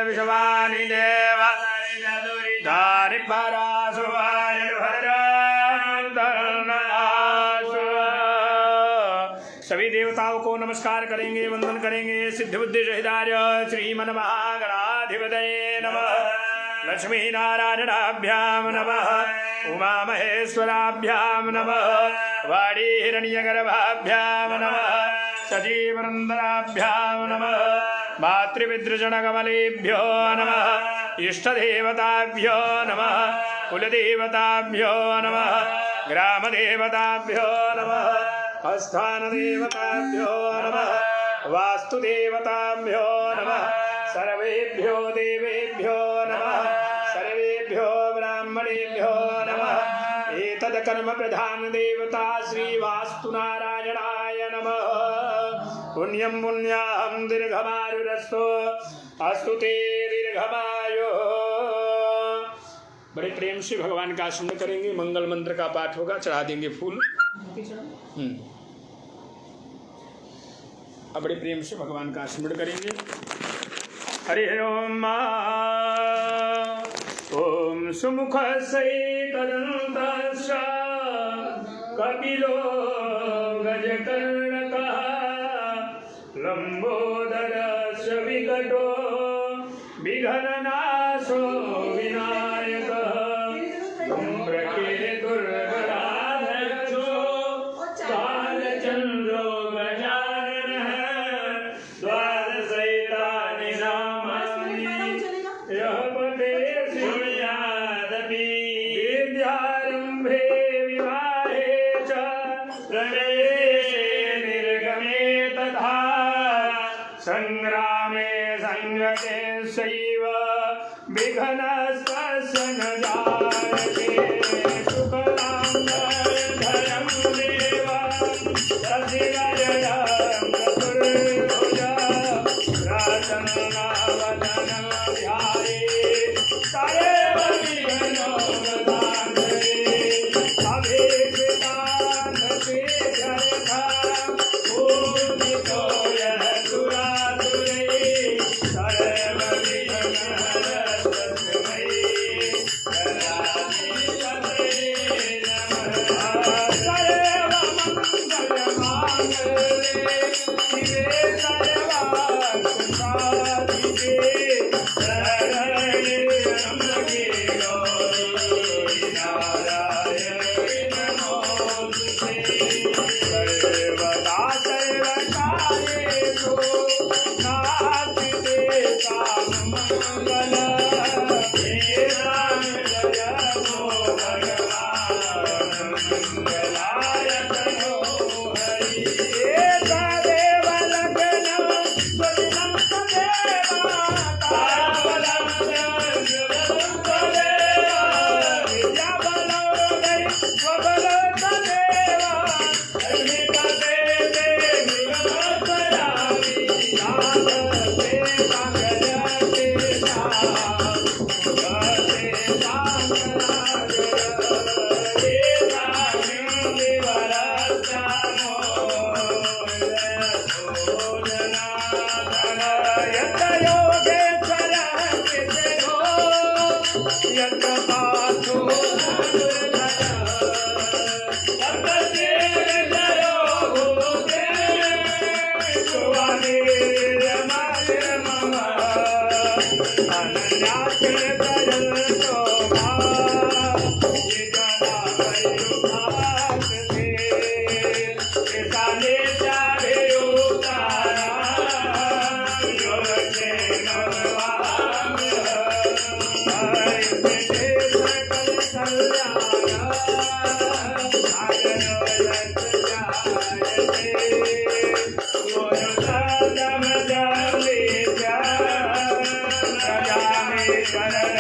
विश्वानि देव दारि परासुवाय सभी देवताओं को नमस्कार करेंगे, वंदन करेंगे। सिद्ध बुद्धि सहितार्य श्री मन महागणाधिपतये नमः। लक्ष्मी नारायणाभ्याम नमः। उमा महेश्वराभ्याम नमः। वाणी हिरण्यगर्भाभ्याम नमः। सजीवनन्दनाभ्याम नमः। मातृविद्रुजनकमलेभ्यो नमः। इष्टदेवताभ्यो नमः। कुलदेवताभ्यो नमः। ग्रामदेवताभ्यो नमः। स्थानदेवताभ्यो नमः। वास्तुदेवताभ्यो नमः। सर्वेभ्यो देवेभ्यो नमः। सर्वेभ्यो ब्राह्मणेभ्यो नमः। एतद् कर्म प्रधान देवता श्री वास्तुनारायणाय नमः। पुण्यं पुण्याहं दीर्घमायुरस्तु अस्तु ते दीर्घमायुः। बड़े प्रेम से भगवान का स्मरण करेंगे। मंगल मंत्र का पाठ होगा, चढ़ा देंगे फूल। अब बड़े प्रेम से भगवान का स्मरण करेंगे। हरि ओम। ओम सुमुख सैतदन्तस्य कपिलो गजकर्णकः लंबोदरस्य विकटो विघ्ननाशो विनायकः धूम्रकेतुर्गणाध्यक्षो कालचन्द्रो गजाननः द्वादशैतानि नामानि यः पठेत् शृणुयादपि विद्यारम्भे विवाहे च प्रवेशे निर्गमे तथा संग्रामे संगते सैव विघ्नस्तस्य न जायते। शुक्लां वरदं देव शशिवर्णं चतुर्भुज प्रसन्नवदनं ध्यायेत् सर्व विघ्नोपशान्तये। अभीष्टार्थसिद्ध्यर्थं पूजितो यः सुरासुरैः सर्वविघ्नहरस्तस्मै गणाधिपतये नमः। सर्वमङ्गलमाङ्गल्ये शिवे सर्वार्थसाधिके शरण्ये त्र्यम्बके गौरी नारायणे नमोस्तुते। सर्वदा सर्वकार्येषु नास्ति काममङ्गलम्। जयमो भगवान् मङ्गलाय तनो हरि। एतदेव लग्नं स्वदिनं तदेव ताराबलं तदेव विद्याबलं दैवबलं तदेव अग्निपते निगमस्वरामि नादते सागरते सागरते सागरते सागरदिवरस्यामो यत्र योगेश्वरः चित्तो यत्र पार्थो Jai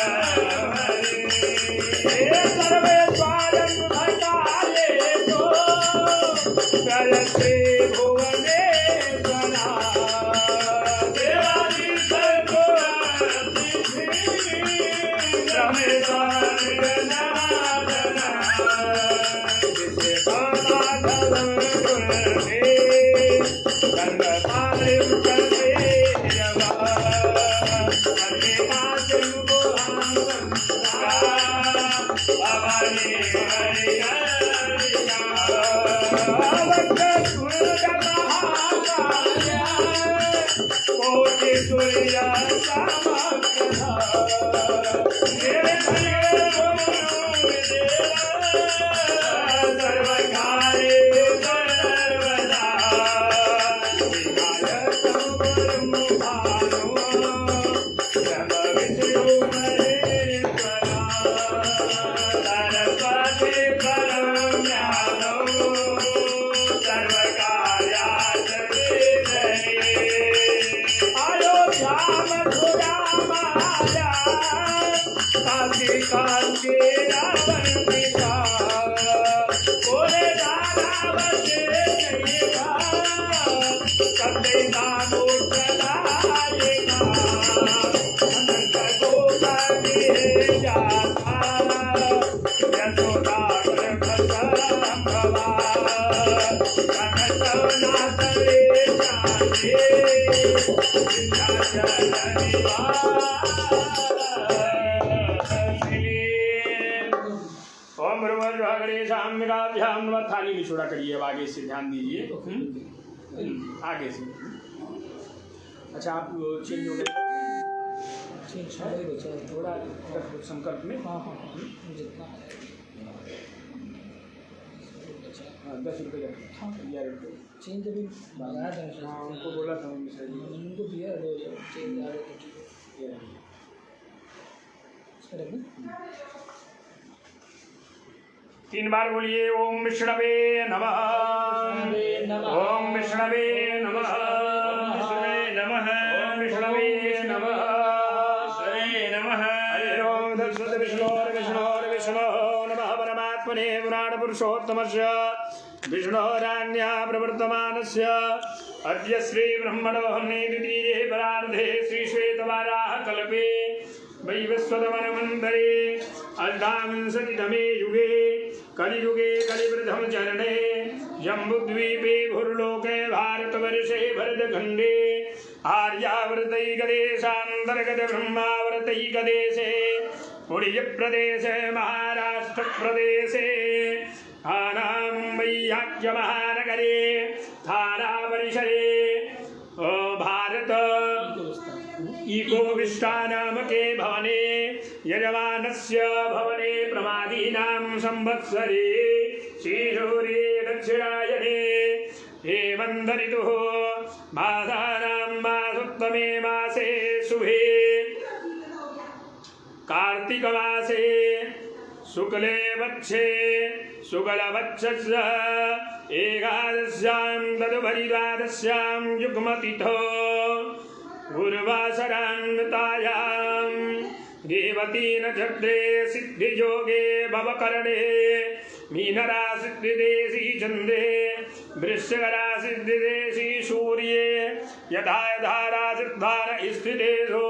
थाली भी छोड़ा करिए। अब आगे से ध्यान दीजिए, आगे से। अच्छा आप चेंज हो गए, थोड़ा संकल्प में। हाँ हाँ जितना 10 रुपये का 11 रुपये चेंज अभी मंगाया था। हाँ उनको बोला था उनको दिया चेंज आ रहे थे। 3 बार बोलिए ओम विष्णवे नमः, ओम विष्णवे नमः, ओम विष्णवे नमः, नमः। हरि ओम तत्सत् विष्णोर्विष्णो नमः परमात्मने पुराण पुरुषोत्तमस्य विष्णोरान्या प्रवर्तमानस्य अद्य श्री ब्रह्मणोहने द्वितीये परार्धे श्री श्वेतवाराह कल्पे वैवस्वतमन्वन्तरे अष्टाविंशतितमे युगे कलियुगे कलिवृद्धं चरणे जम्बुद्वीपे भूर्लोके भारतवर्षे भरतखण्डे आर्यावर्तैकदेशान्तर्गत ब्रह्मावर्तैकदेशे पुरीप्रदेशे महाराष्ट्रप्रदेशे मुम्बैयाख्यमहानगरे थानापरिसरे भारत इकोविष्टा नामके भवने यजमानस्य भवने प्रमादीनां संवत्सरे शीशूरे दक्षिणायने हेमन्तऋतुः मासानां मासोत्तमे मासे शुभे कार्तिकमासे शुक्ले वक्षे शुक्लपक्षस्य एकादश्यां तदुपरिद्वादश्यां युग्मतिथौ पूर्वाशरान्वितायां रेवती नक्षत्रे सिद्धियोगे भवकरणे मीनराशिदेशी चन्द्रे वृश्चिकराशिदेशी सूर्ये यथा यथा राशिद्वार स्थितेषु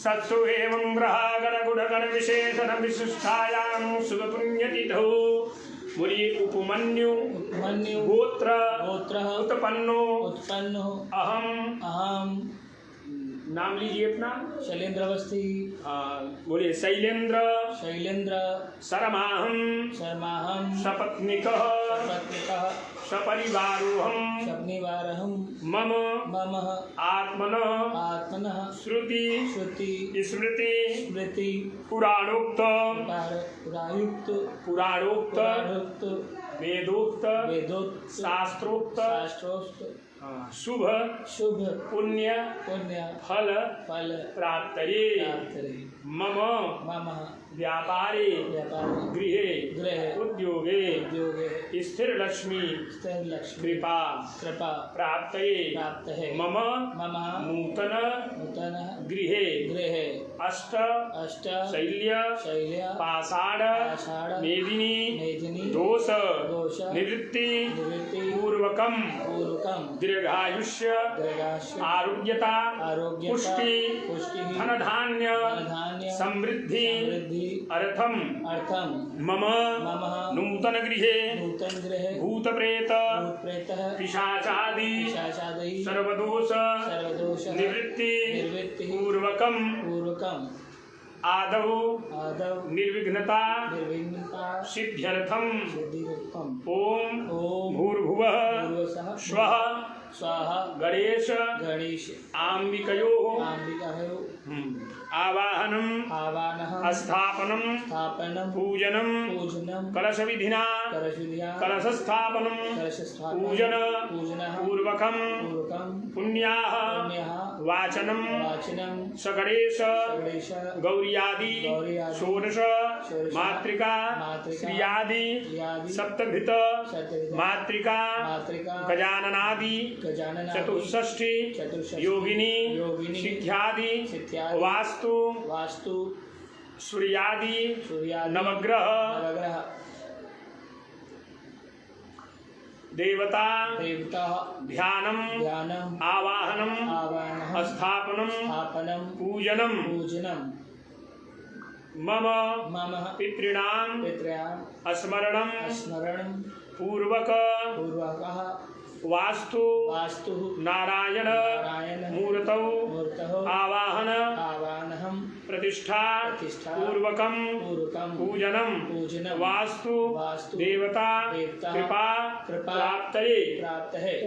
सत्सु एवं ग्रहागणगुणगण विशेषण विशिष्टायां शुभपुण्यतिथौ मुनि उपमन्यु गोत्र उत्पन्नो अहम नाम लीजिए अपना। शैलेंद्र अवस्थी। बोलिए शैलेंद्र शर्माहम सपत्निकः सपरिवारोऽहं मम आत्मनः श्रुति स्मृति पुराणोक्त वेदोक्त शास्त्रोक्त शुभ पुण्य फल प्राप्तये मम व्यापारे गृहे उद्योगे स्थिर लक्ष्मी कृपा प्राप्तये मम नूतन गृहे अष्ट शैल्य पाषाण मेदिनी दोष निवृत्ति पूर्वकम दीर्घायुष्य आरोग्यता पुष्टि धन धान्य समृद्धि अर्थम मम नूतन गृहे भूत प्रेत पिशाचादि सर्वदोष निवृत्ति पूर्वकम आदौ निर्विघ्नता सिद्ध्यर्थम ओम भूर्भुवः स्वः गणेश आम्बिकयोः आवाहनम स्थापनम पूजनम कलशविधिना कलशस्थापनम पूजन पूर्वकम पुण्याः वाचनम सगणेश गौरियादि षोडश मातृका श्रियादि सप्तघृत मातृका गजाननादि चतुष्षष्टि योगिनी सिद्ध्यादि वास्तु सूर्यादि नवग्रह देवता ध्यानम आवाहनम स्थापनम पूजनम मम पितॄणां स्मरणं पूर्वक वास्तु नारायण मूर्तौ आवाहन प्रतिष्ठा पूर्वकं पूजनम वास्तु देवता कृपा प्राप्तये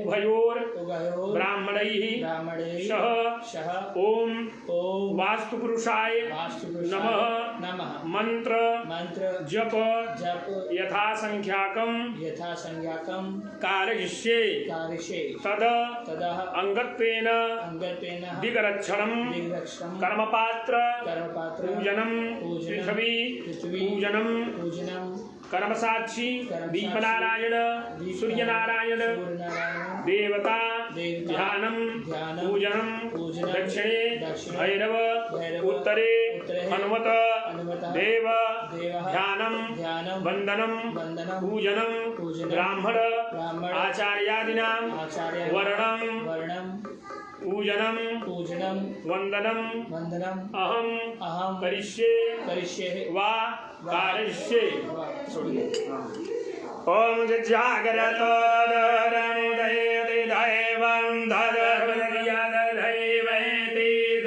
उभयोर ब्राह्मणैः सह ओम वास्तु पुरुषाय नमः मंत्र जप यथासंख्याकं कारयिष्ये तद अंगत्वेन दिगरक्षणं कर्मपात्र पूजनम पृथ्वी पूजनम कर्मसाक्षी दीपनारायण सूर्यनारायण देवता ध्यानम पूजनम दक्षिणे भैरव उत्तरे हनुमत देव ध्यानम वंदनम पूजनम ब्राह्मण आचार्यादीनां वर्णम पूजनम वंदनम अहम करिष्ये वा कारयिष्ये। ओम जागरतो दरमुदयति दैवं ददर्वयति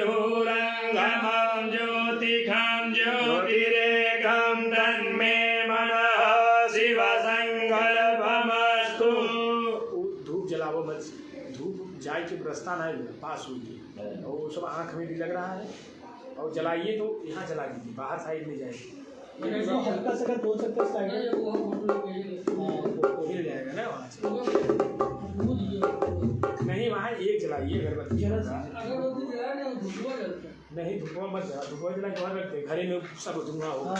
धूरंगमं ज्योतिखं ज्योतिरेकं तन्मे मनः शिवसंकल्पमस्तु। धूप जलाओ मत, धूप जाए के प्रस्थान है पास हुई और सब आँख में भी लग रहा है और जलाइए तो यहाँ जला दीजिए, बाहर साइड में जाएगी हल्का सा दो सकते साइड हिल जाएगा ना वहाँ से। नहीं वहाँ एक जलाइए अगरबत्ती नहीं, धुआं मत जला, धुआं जला घर रखते घर में सब धुआं होगा।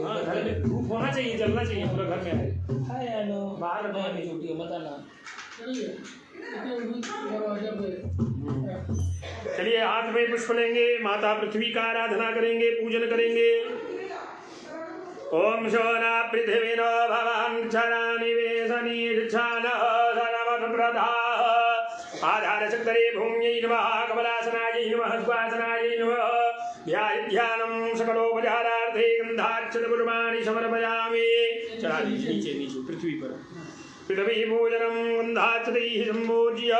हाँ घर में धूप होना चाहिए, जलना चाहिए पूरा घर में है बाहर नहीं ड्यूटी मत आना। चलिए हाथ में पुष्प लेंगे, माता पृथ्वी का आराधना करेंगे, पूजन करेंगे। ओम शोना पृथ्वी नो भवान निवेशनी आधार चक्रे भूम्यै नमः कमलासनायै नमः श्वासनायै नमः ध्यानं सकलोपचारार्थे गन्धाक्षतपुष्पाणि समर्पयामि। चला नीचे नीचे पृथ्वी पर पृथ्वी पूजनं गन्धाक्षतैः सम्पूज्य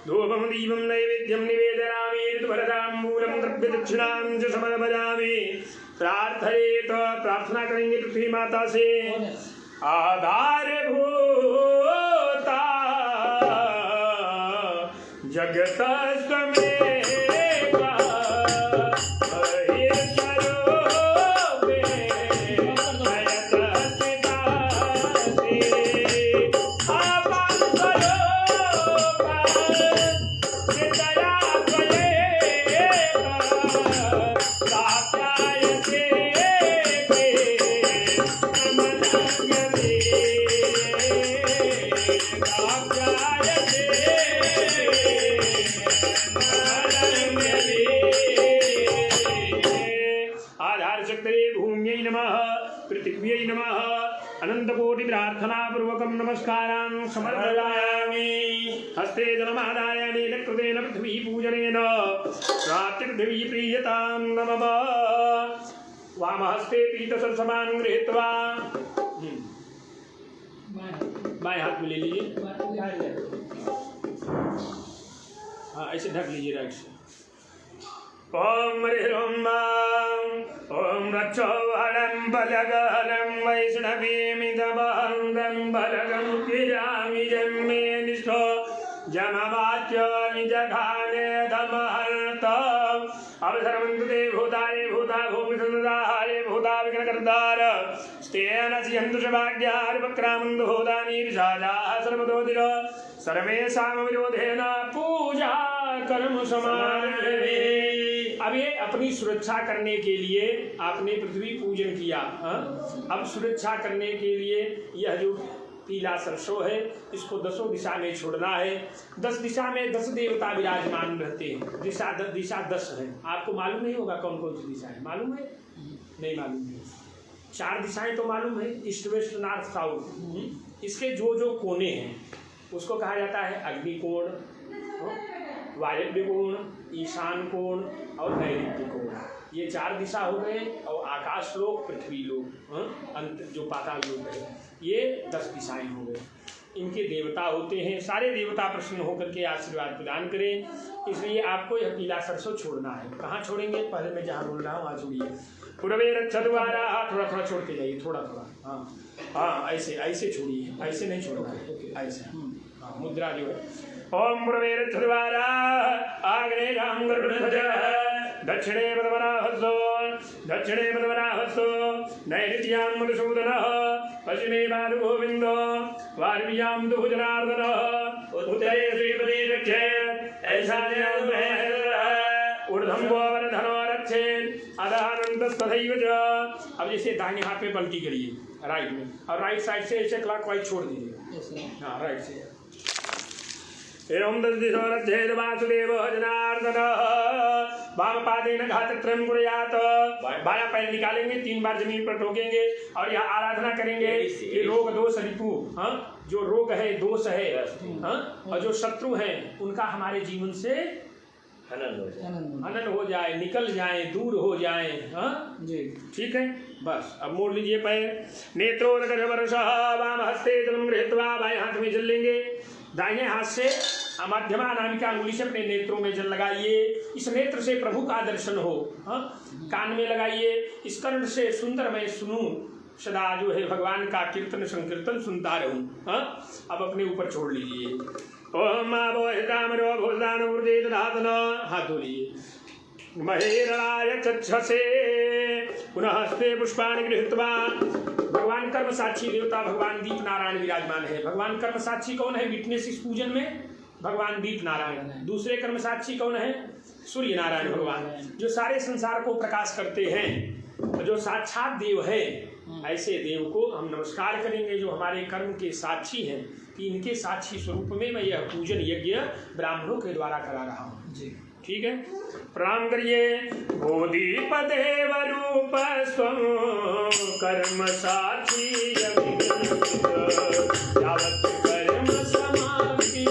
धूपं दीपं नैवेद्यं निवेदयामि ऋतुभरताम्बूलं द्रव्यदक्षिणां च समर्पयामि। प्रार्थयेत प्रार्थना करेंगे पृथ्वी माता से। आधारभूता जगतस्तमेव पृथ्व्यै नमः अनंतकोटि प्रार्थना पूर्वकं नमस्कारान् समर्पयामि। हस्ते जलमादाय नीलकृतेन पृथ्वी पूजनेन पृथ्वी प्रीयतां नमः। वामहस्ते पीतसरसमान् गृहीत्वा बाएं हाथ में ले लीजिए, हाँ ऐसे ढक लीजिए राइट से। ओम हरि ओम वक्षोहरं बलगहरं वैष्णवीमिदवहं बलगं गिरामि जन्मे निष्ठो जमवाच्य निजघाने धमहर्त अवसरमन्तुते भूतारे भूता भूमिसंदाहारे भूता विघ्नकर्तार स्तेन सियन्तु शभाग्यारिवक्रामन्तु भूतानि विषादाः सर्वतोदिर सर्वेषां विरोधेन पूजा कर्म समारभे। अब ये अपनी सुरक्षा करने के लिए आपने पृथ्वी पूजन किया। अब सुरक्षा करने के लिए यह जो पीला सरसों है इसको 10 दिशा में छोड़ना है। 10 दिशा में 10 देवता विराजमान रहते हैं। दिशा 10 है। आपको मालूम नहीं होगा कौन कौन सी दिशा है? मालूम है? नहीं मालूम है। 4 दिशाएं तो मालूम है, ईस्ट वेस्ट नॉर्थ साउथ। इसके जो जो कोने हैं उसको कहा जाता है अग्निकोण, वायव्य कोण, ईशान कोण और नैऋत्य कोण। ये 4 दिशा हो गए और आकाश लोक, पृथ्वी लोक, अंत जो पाताल लोक है, ये 10 दिशाएं हो गए। इनके देवता होते हैं। सारे देवता प्रसन्न होकर के आशीर्वाद प्रदान करें। इसलिए आपको यह पीला सरसों छोड़ना है। कहाँ छोड़ेंगे? पहले मैं जहाँ बोल रहा हूँ वहाँ छोड़िए। पूर्वे रक्षद्वारा, थोड़ा थोड़ा छोड़ के जाइए, थोड़ा थोड़ा। हाँ ऐसे ऐसे छोड़िए, ऐसे नहीं छोड़ना है, ऐसे। हाँ मुद्रा जो है। ओम पूर्वे रक्षद्वारा आग्नेय राम गरुड़ध्वज दक्षिणे पद्मनाभस्सो दक्षिणे पद्मनाभस्सो नैऋत्यां मधुसूदनः पश्चिमे पादुगोविन्दो वायव्यां तु जनार्दनः उत्तरे श्रीपदे रक्षेत् ऐशान्यां ऊर्ध्वं गोवर्धनो रक्षेत् अधःअनन्तस्तथैव च। अब जैसे दाहिने हाथ में पलटी करिए राइट में, और राइट साइड से ऐसे क्लॉकवाइज छोड़ दीजिए। हाँ राइट से। एवं 10 दिशो रक्षेत् वासुदेवः जनार्दनः वामपादेन घातत्रयं कुर्यात्। बायां पैर निकालेंगे, 3 बार जमीन पर ठोकेंगे और यह आराधना करेंगे कि रोग दोष रिपु, जो रोग है दोष है, और जो शत्रु हैं उनका हमारे जीवन से हनन हो जाए, निकल जाए, दूर हो जाए। जी ठीक है। बस अब मोड़ लीजिए पैर। नेत्रोदकवर्षः वाम हस्ते जलम गृहीत्वा, बाएं हाथ में जल लेंगे, दाहिने हाथ से मध्यमा अनामिका अंगुली से अपने नेत्रों में जल लगाइए। इस नेत्र से प्रभु का दर्शन हो। कान में लगाइए, इस कर्ण से सुंदर मैं सुनूं, सदा जो है भगवान का कीर्तन संकीर्तन सुनता रहूं। अब अपने ऊपर छोड़ लीजिए। ओम आभोहितामरो भूषदान ऊर्जे दधातन, हाथ धोलिए। महेरणाय चक्षसे पुनः हस्ते पुष्पाणि गृहीत्वा। भगवान कर्म साक्षी देवता भगवान दीप नारायण विराजमान है। भगवान कर्म साक्षी कौन है? विटनेस इस पूजन में भगवान दीप नारायण है। दूसरे कर्म साक्षी कौन है? सूर्य नारायण भगवान, जो सारे संसार को प्रकाश करते हैं, जो साक्षात देव है। ऐसे देव को हम नमस्कार करेंगे जो हमारे कर्म के साक्षी हैं। कि इनके साक्षी स्वरूप में मैं यह पूजन यज्ञ ब्राह्मणों के द्वारा करा रहा हूँ। जी ठीक है। प्रणाम करिए। बोधिपदेव रूप स्वं कर्म साक्षी यावत् कर्म समाप्ति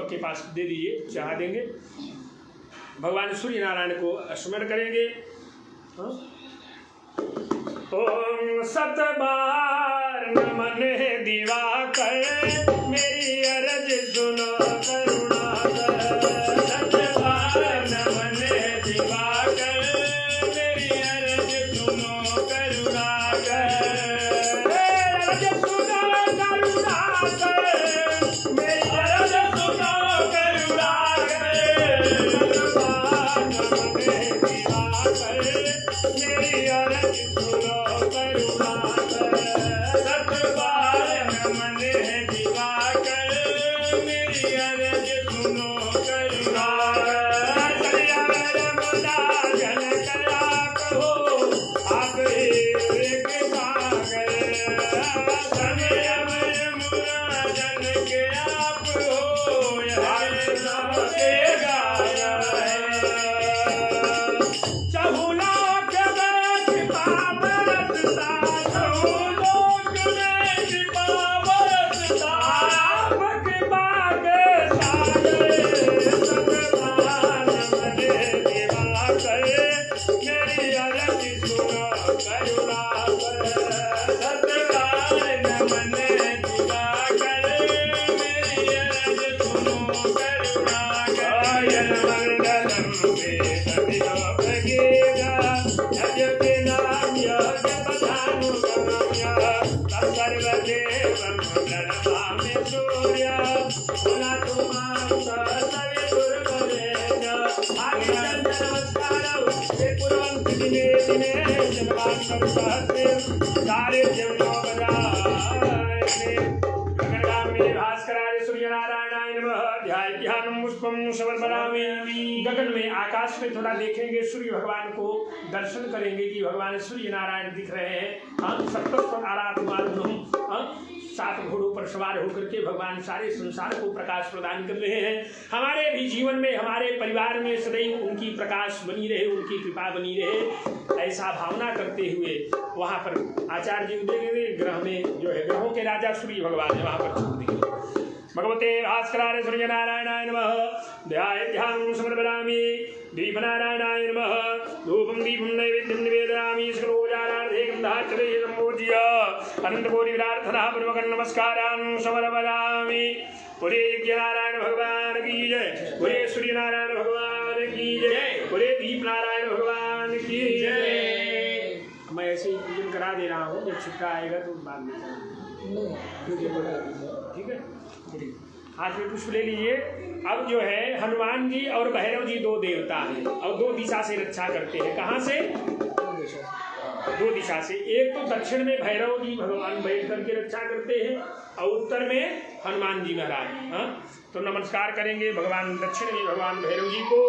के पास दे दीजिए, चाह देंगे। भगवान सूर्य नारायण को स्मरण करेंगे। ओम सतबार नमन दिवाकर, मेरी अरज सुनो करुणाकर। सतबार नमन दिवाकर, मेरी अरज सुनो करुणाकर। अरज सुनो करुणाकर, मेरी अरज सुनो करुणाकर। मेरी अरज सुनो करुणाकर। सतबार नमन दिवाकर, मेरी अरज सुनो करुणाकर। जन कला कहो आप एक सागर। समय मुरा जन के आप हो, सबके गाया है। चहुला के कृपा बरसता, चहुला सर्वदेवं प्रणमामि सूर्य पुनः नमस्कार दिने दिने भास्कराय सूर्य नारायणाय नमः। ध्यानं पुष्पं समर्पयामि। गगन में आकाश में थोड़ा देखेंगे, सूर्य भगवान को दर्शन करेंगे कि भगवान सूर्य नारायण दिख रहे हैं। हम सप्तस्वर आराधनानुम सात घोड़ों पर सवार होकर के भगवान सारे संसार को प्रकाश प्रदान कर रहे हैं। हमारे भी जीवन में, हमारे परिवार में सदैव उनकी प्रकाश बनी रहे, उनकी कृपा बनी रहे, ऐसा भावना करते हुए वहाँ पर आचार्य जी उदय ग्रह में जो है, ग्रहों के राजा सूर्य भगवान है, वहाँ पर छूट दिए। भगवते भास्कराय सूर्य नारायणाय नमः। ध्यानं समर्पयामि। दीपनारायणाय नमः। धूपं दीपं नैवेद्यं निवेदयामि। सकलोपचारार्थे गन्धाक्षते सम्पूज्य अनन्तकोटिप्रार्थनापूर्वकं नमस्कारान् समर्पयामि। बोले यज्ञनारायण भगवान की जय, बोले सूर्य नारायण भगवान की जय, बोले दीप नारायण भगवान की जय। मैं ऐसे ही पूजन करा दे रहा हूँ, जब छुट्टा आएगा तो बाद में ठीक है। हाथ में पुष्प ले लीजिए। अब जो है हनुमान जी और भैरव जी दो देवता हैं और दो दिशा से रक्षा करते हैं। कहाँ से? दो दिशा से। एक तो दक्षिण में भैरव जी भगवान बैठ करके रक्षा करते हैं और उत्तर में हनुमान जी महाराज। हाँ, तो नमस्कार करेंगे भगवान दक्षिण में भगवान भैरव जी को।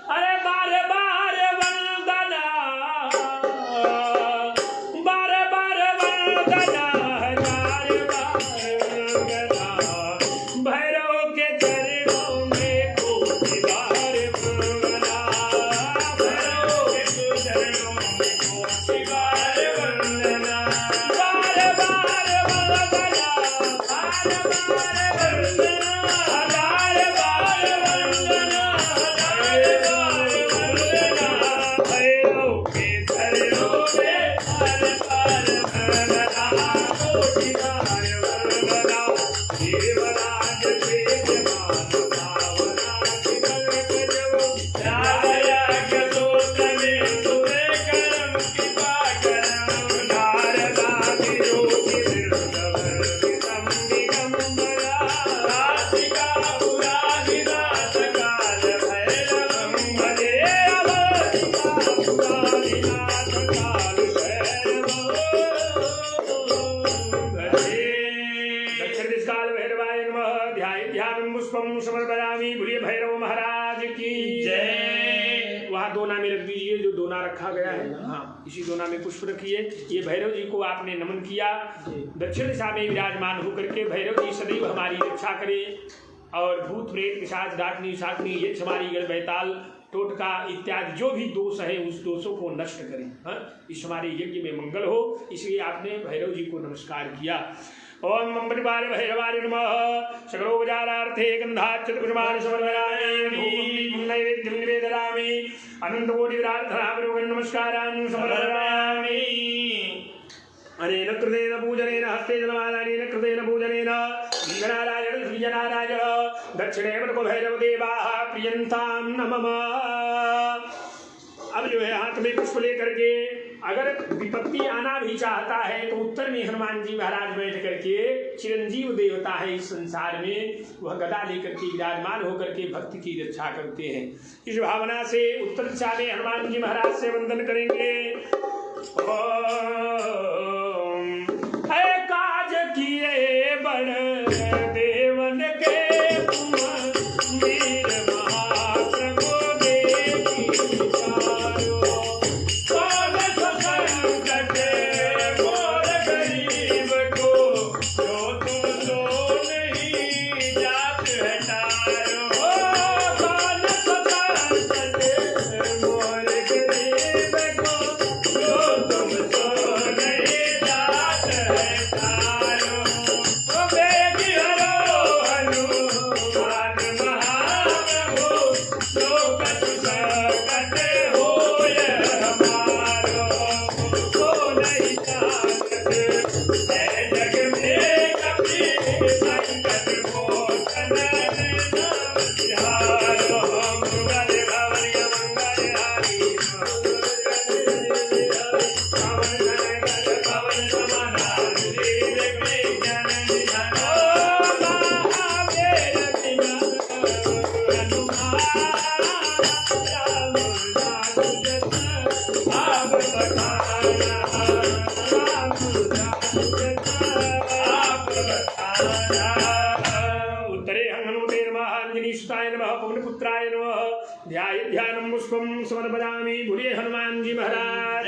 अरे बारे बारे वंदना, बारे बारे वंदना, रखा गया है। हाँ, इसी दोना में पुष्प रखिए। ये भैरव जी को आपने नमन किया। दक्षिण दिशा में विराजमान होकर के भैरव जी सदैव हमारी रक्षा करें और भूत प्रेत पिशाच डाकनी शाकनी यक्ष हमारी गण बैताल टोटका इत्यादि जो भी दोष है उस दोषों को नष्ट करें। हाँ, इस हमारे यज्ञ में मंगल हो, इसलिए आपने भैरव जी को नमस्कार किया। ओम मम परिवार भैरवाय नमः। सकलोपचारार्थे गन्धाक्षतपुष्पाणि समर्पयामि। नैवेद्यं निवेदयामि। अनन्तकोटिप्रार्थनापूर्वकं नमस्कारान् समर्पयामि। अनेन कृतेन पूजनेन हस्ते जलमादानेन कृतेन पूजनेन दीपनारायण श्रीजनारायण दक्षिणे मृग भैरव देवाः प्रियन्तां नमः। अब जो है हाथ में पुष्प लेकर के अगर विपत्ति आना भी चाहता है तो उत्तर में हनुमान जी महाराज बैठ करके चिरंजीव देवता है इस संसार में, वह गदा लेकर के विराजमान होकर के भक्त की रक्षा करते हैं। इस भावना से उत्तर दिशा में हनुमान जी महाराज से वंदन करेंगे। है काज किए बड़ देवन के तुम वीर महाप्रभु देवी चारो।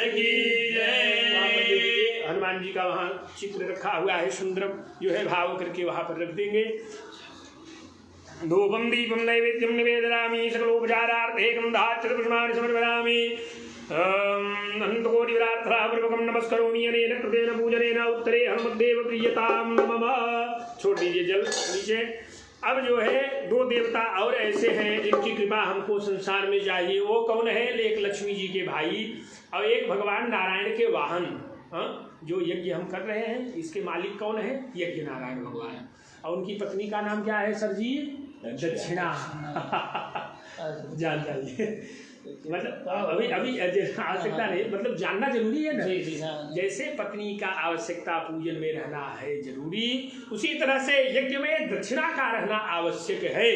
की जय। हनुमान जी का वहाँ चित्र रखा हुआ है, सुंदर जो है भाव करके वहाँ पर रख देंगे। धूपम दीपम नैवेद्यम निवेदयामि सकलोपचारार्थेकं धातपुष्पाणि समर्पयामि। अनंतकोटि विराट्रापूर्वकं नमस्करोमि अनेन कृतेन पूजनेन उत्तरे हनुमद्देव प्रियतां नमः। छोड़ दीजिए जल नीचे। अब जो है दो देवता और ऐसे हैं जिनकी कृपा हमको संसार में चाहिए। वो कौन है? एक लक्ष्मी जी के भाई और एक भगवान नारायण के वाहन। जो यज्ञ हम कर रहे हैं इसके मालिक कौन है? यज्ञ नारायण भगवान। और उनकी पत्नी का नाम क्या है सर जी? दक्षिणा। जान जाइए, मतलब अभी आवश्यकता नहीं, मतलब जानना जरूरी है ना। जैसे पत्नी का आवश्यकता पूजन में रहना है जरूरी, उसी तरह से यज्ञ में दक्षिणा का रहना आवश्यक है।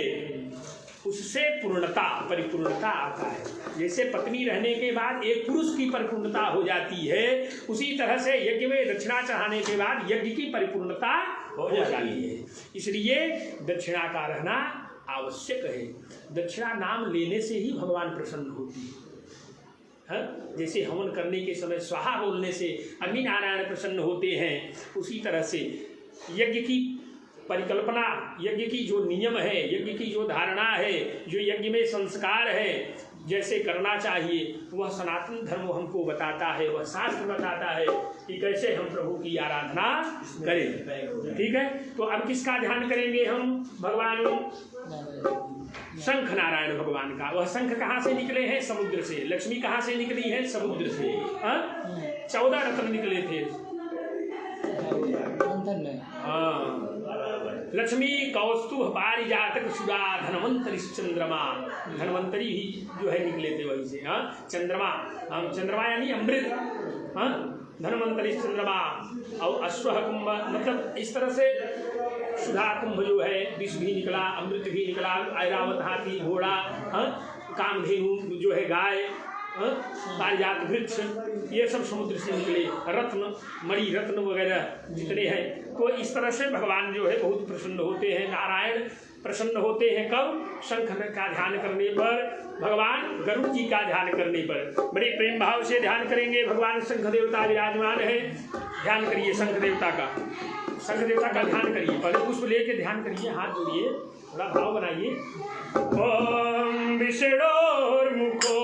उससे पूर्णता परिपूर्णता आता है। जैसे पत्नी रहने के बाद एक पुरुष की परिपूर्णता हो जाती है, उसी तरह से यज्ञ में दक्षिणा चढ़ाने के बाद यज्ञ की परिपूर्णता हो जाती है। इसलिए दक्षिणा का रहना आवश्यक है। दक्षिणा नाम लेने से ही भगवान प्रसन्न होती है। जैसे हवन करने के समय स्वाहा बोलने से अग्नि नारायण प्रसन्न होते हैं, उसी तरह से यज्ञ की परिकल्पना, यज्ञ की जो नियम है, यज्ञ की जो धारणा है, जो यज्ञ में संस्कार है, जैसे करना चाहिए, वह सनातन धर्म हमको बताता है, वह शास्त्र बताता है कि कैसे हम प्रभु की आराधना करें। ठीक है, तो अब किसका ध्यान करेंगे हम? भगवान शंख नारायण भगवान का। वह शंख कहाँ से निकले हैं? समुद्र से। लक्ष्मी कहाँ से निकली है? समुद्र से। 14 रत्न निकले थे। हाँ, लक्ष्मी कौस्तुभ पारिजातक सुधा धनवंतरी चंद्रमा। धनवंतरी ही जो है निकले थे वहीं से। चंद्रमा, चंद्रमा यानी अमृत। धनवंतरी चंद्रमा और अश्व कुंभ, मतलब इस तरह से सुधा कुंभ जो है, विष भी निकला, अमृत भी निकला, ऐरावत हाथी, घोड़ा, कामधेनु जो है गाय, पारिजात वृक्ष, ये सब समुद्र से निकले। रत्न, मणि रत्न वगैरह जितने हैं, तो इस तरह से भगवान जो है बहुत प्रसन्न होते हैं। नारायण प्रसन्न होते हैं कब? शंख का ध्यान करने पर, भगवान गरुड़ जी का ध्यान करने पर। बड़े प्रेम भाव से ध्यान करेंगे। भगवान शंख देवता विराजमान है, ध्यान करिए शंख देवता का। शंख देवता का ध्यान करिए, पहले पुष्प लेके ध्यान करिए, हाथ जोड़िए, थोड़ा भाव बनाइए। ओम विष्णुर्मुखो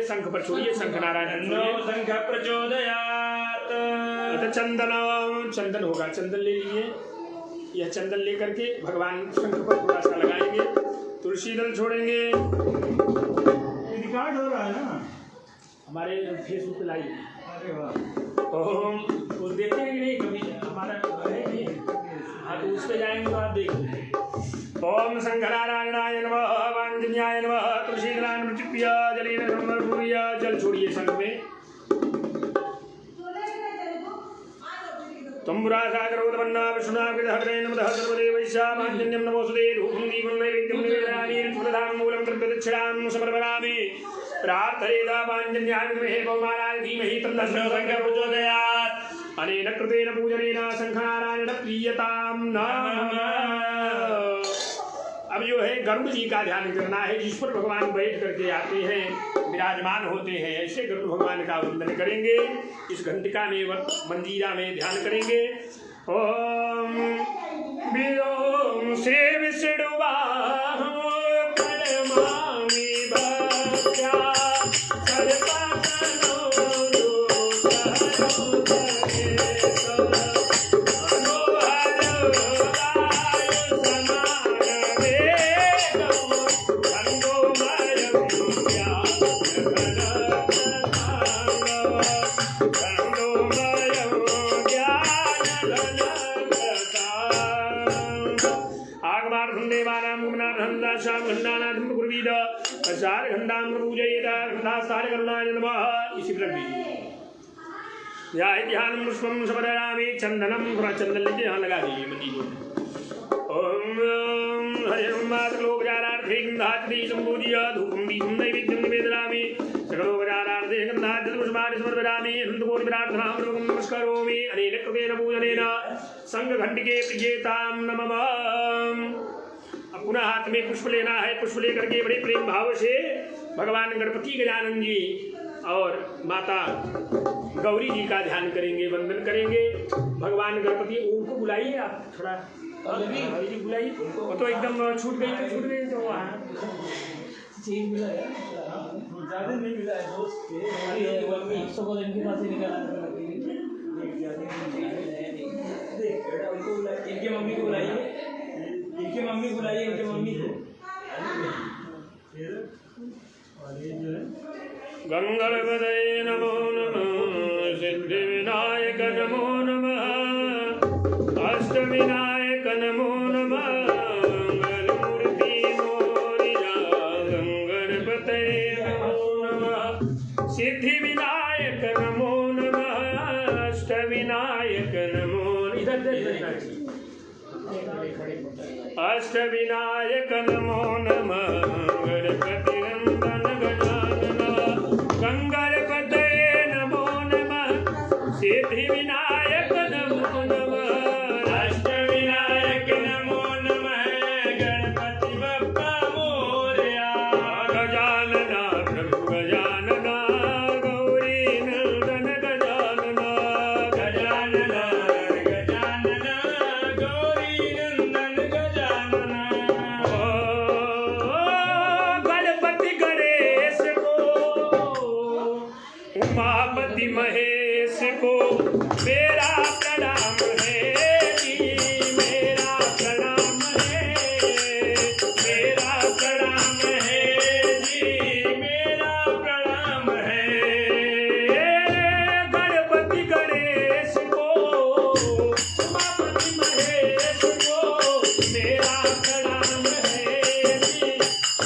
शंख पर छोड़िए, शंख नारायण शंख प्रचोदयात। चंदन, चंदन होगा, चंदन ले लीजिए। यह चंदन लेकर के भगवान शंख पर थोड़ा सा लगाएंगे। तुलसी दल छोड़ेंगे। रिकॉर्ड हो रहा है ना हमारे फेसबुक पे लाइव। अरे वाह, ओम वो देखते हैं कि नहीं कभी? हमारा है नहीं। हाँ, तो उस पे जाएंगे तो आप देखेंगे। ओम शंकरारायणाय नमः, वांजन्याय नमः, तुलसीदलाय मृत्युप्रिय जलेन समर्पूय। जल छोड़िए शंख में। तंबुरा सागरोदवन्ना विष्णुनागृतहरेण नमः सर्वदेवैषा वांजन्यं नमोस्तुते। धूपं दीपं नैवेद्यं निवेदयामि, प्रदानं मूलं दक्षिणां समर्पयामि। प्रार्थयेदा वांजन्याय विद्महे पवमानाय धीमहि तन्नः शंखः प्रचोदयात्। अनेन कृतेन पूजनेन शंखनारायण प्रीयतां नमः। अब जो है गरुड़ जी का ध्यान करना है, जिस पर भगवान बैठ करके आते हैं, विराजमान होते हैं, ऐसे गरुड़ भगवान का वंदन करेंगे। इस घंटिका में मंजीरा में ध्यान करेंगे। ओम विलोम से विष्णुवाहं परमामि भक्त्या सर्वतनो गंधास्ताय करुणाय नमः। इसी पर रख दीजिए। ध्याय ध्यान पुष्पम समर्पयामि। चंदनम थोड़ा चंदन लेके यहाँ लगा दीजिए बत्ती को। ओम हरे मातलोपचारार्थे गंधाचति संपूज्य धूपं दीपं नैवेद्यं निवेदयामि। सकलोपचारार्थे गंधाचति पुष्पाणि समर्पयामि। अनन्तकोटि प्रार्थनां नमस्करोमि। अनेन कृतेन पूजनेन संघघंटिके प्रियेतां नमः। अब पुनः हाथ में पुष्प लेना है। पुष्प लेकर के बड़े प्रेम भाव से भगवान गणपति गजानन जी और माता गौरी जी का ध्यान करेंगे, वंदन करेंगे। भगवान गणपति उनको बुलाइए आप थोड़ा जी बुलाइए। वो तो एकदम छूट गई तो वहाँ चीज मिला है ज़्यादा नहीं मिला है दोस्त के इनके पास ही निकाला इनके मम्मी को बुलाइए, इनके मम्मी बुलाइए, इनके मम्मी को। गंगणपतये नमो नमः। सिद्धि विनायक नमो नमः। अष्ट विनायक नमो नमः। मंगलमूर्ति मोरिया गंगणपतये नमो नमः। सिद्धि विनायक नमो नमः। अष्ट विनायक नमो अष्ट विनायक नमो नमः। गणपति नंदन गजानन गंगणपतये नमो नमः। सिद्धि विनायक नमो नमः। अष्ट विनायक नमो नमः। गणपति बप्पा मोरया गजानन प्रभु गजानन गौरी नंदन गजानन गजानन गजानन गौरी नंदन गजानन। गणपति गणेश को उमापति महेश को मेरा प्रणाम है जी। मेरा प्रणाम है, मेरा प्रणाम है जी। मेरा प्रणाम है। गणपति गणेश को उमापति महेश को मेरा प्रणाम है जी।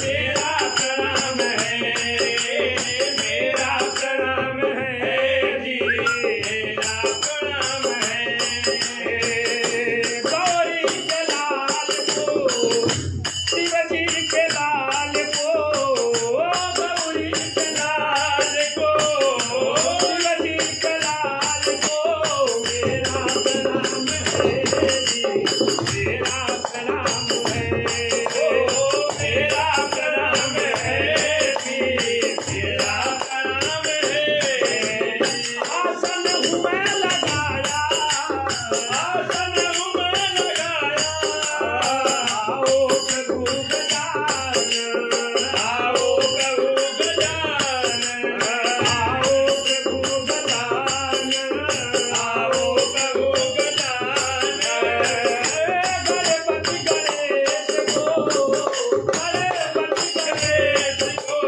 मेरा प्रणाम है, मेरा प्रणाम है जी। मेरा प्रणाम है। गौरी के लाल को, शिव जी के लाल को, गौरी के लाल को, शिव जी के लाल को मेरा प्रणाम है जी। मेरा प्रणाम है, मेरा प्रणाम है जी। मेरा प्रणाम है। आसन हुए लगाया, आसन हुए लगाया। आओ प्रभु गजानन, आओ प्रभु गजानन, आओ प्रभु गजानन, आओ प्रभु गजानन। गणपति गणेश को, गणपति गणेश को,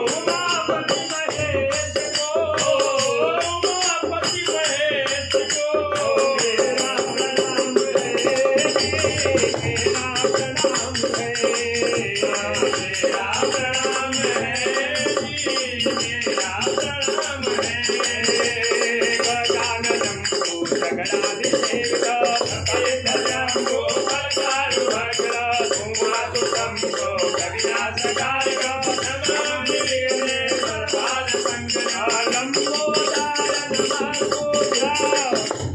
उमापति महेश को, उमापति महेश को मेरा प्रणाम है जी। मेरा प्रणाम है, मेरा प्रणाम है जी। मेरा प्रणाम है। गजाननं को गगनाधिसेवितं भयध्वजं को कल्पारुभद्रं उमासुतं को कविनाशकारिकं नमामि सर्वानसङ्कटालं मोदानं नमस्कुभ्या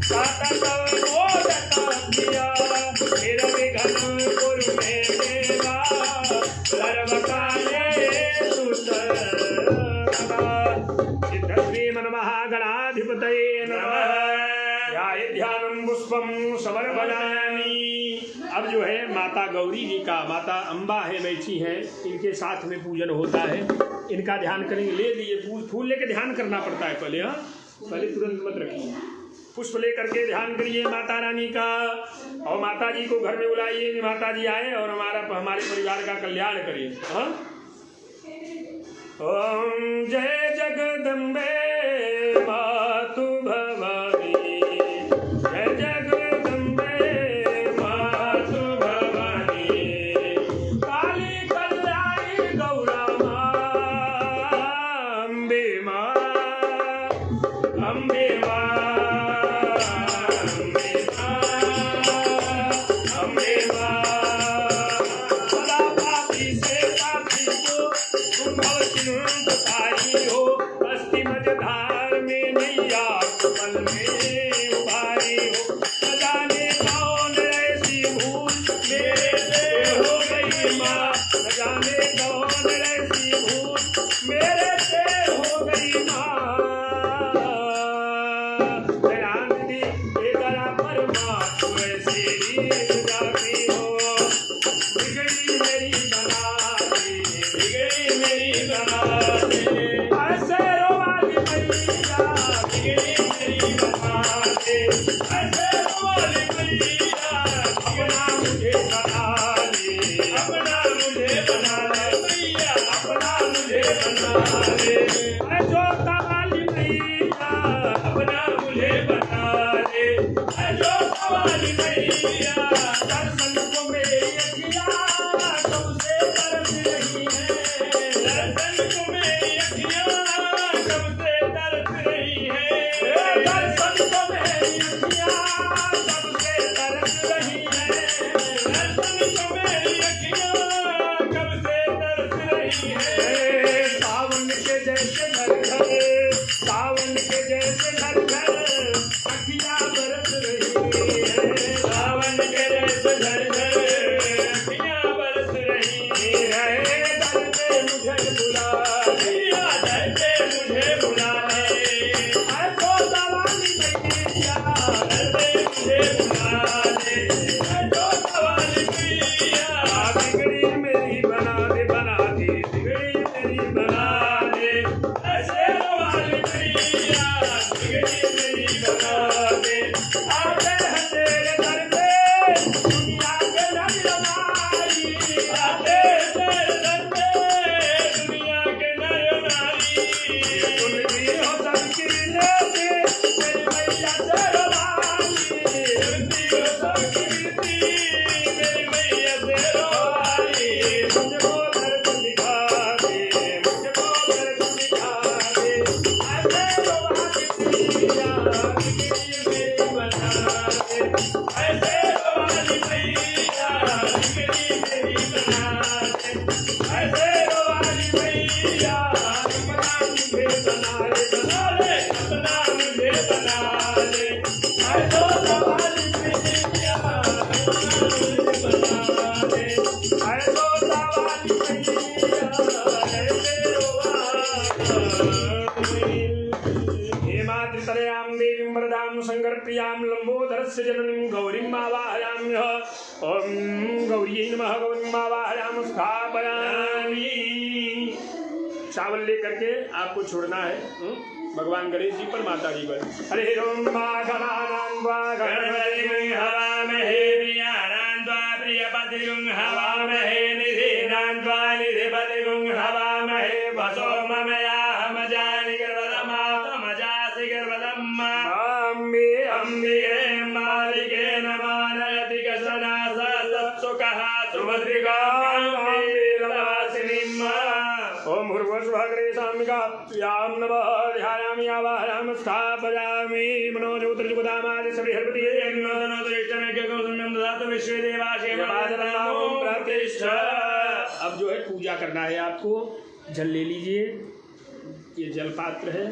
सततं मोदकाभ्या निरविघ्नं कुरु मे देवा सर्वकार्येषु सर्वदा। सिद्धश्रीमन्महागणाधिपतये नमः। ध्याय ध्यानं पुष्पं समर्पयामि। अब जो है माता गौरी जी का, माता अम्बा है, बैठी है, इनके साथ में पूजन होता है। इनका ध्यान करेंगे। ले लिए फूल लेके ध्यान करना पड़ता है पहले। हाँ, पहले तुरंत मत रखिए। पुष्प लेकर के ध्यान करिए माता रानी का। और माता जी को घर में बुलाइए कि माता जी आए और हमारे परिवार का कल्याण करिए। हाँ, ओम जय जगदम्बे मातु भवानी, जय जगदम्बे मातु भवानी, काली कल्याणी गौरा माँ, अम्बे माँ अम्बे माँ सदा पापी से पापी को तुम भव सिंधुताई हो अस्थि मझधार में नैया कमल में उभारी हो न जाने कौन ऐसी भूल मेरे से हो गई माँ न जाने कौन ऐसी भूल मेरे से हो गई माँ दयानिधि हे दया परमा तू ऐसी रीत जाती हो बिगड़ी मेरी बना दे बिगड़ी मेरी बना दे ऐसे रोवाली मैया बिगड़ी मेरी बना दे ऐसे रोवाली मैया अपना मुझे बना दे अपना मुझे बना ले मैया अपना मुझे बना ले जो वाली मैया अपना मुझे बना ले जो वाली मैया दर्शन को मेरी अखियाँ तुमसे तरस रही है दर्शन को मेरी अखियाँ तुमसे तरस रही है दर्शन को मेरी अखियाँ तुमसे तरस रही है दर्शन को मेरी अखियाँ तुमसे तरस रही है सावन के जैसे घर घर सावन के जैसे घर घर अखियाँ बरस रही है सावन के जैसे घर घर अखियाँ बरस रही है दर पे मुझे बुला ले दर पे मुझे बुला ले ऐसो दवाली मैया दर पे मुझे बुला ले ऐसो दवाली मैया बिगड़ी मेरी बना दे बिगड़ी मेरी बना दे ऐसे दवाली मैया बिगड़ी मेरी बना दे आते हैं तेरे दर पे दुनिया के नर नारी आते हैं तेरे दर पे दुनिया के नर नारी सुन भी हो सबकी लेके मेरी मैया शेरवाली सुनती हो सबकी रीति मेरी मैया शेरवाली मुझको दर्द दिखा दे मुझको दर्द दिखा दे ऐसे रोवाली मैया बिगड़ी मेरी बना दे ऐसे रोवाली मैया बिगड़ी मेरी बना दे ऐसे रोवाली मैया अपना मुझे बना ले अपना मुझे बना ले ऐसो दवाली मैया अपना मुझे बना ले ऐसो दवाली मैया ऐसे रोवाली हे मातृतनयां देवीं वरदां शङ्करप्रियां लम्बोदरस्य जननीं गौरीं आवाहयामि ॐ गौर्यै नमः गौरीं आवाहयामि स्थापयामि चावल लेकर के आपको छोड़ना है भगवान गणेश जी पर माता जी पर हरे ओम गणपति हवामहे प्रियानां प्रियपतिं हवामहे निधिनां निधिपतिं हवामहे वसो ममया हमजानि गर्भदमातमजासि गर्भदम्मा अम्बे अम्बिके मालिके नमानयति कसना सत्सुखः सुभद्रिकां ओम भूर्भुवस्वग्रेशामिकाभ्यां नमः ध्यायामि आवाहयामि स्थापयामि मनोजोतिर्जुगदामादि श्रीहरिपति प्रतिष्ठा। अब जो है पूजा करना है आपको जल ले लीजिए ये जल पात्र है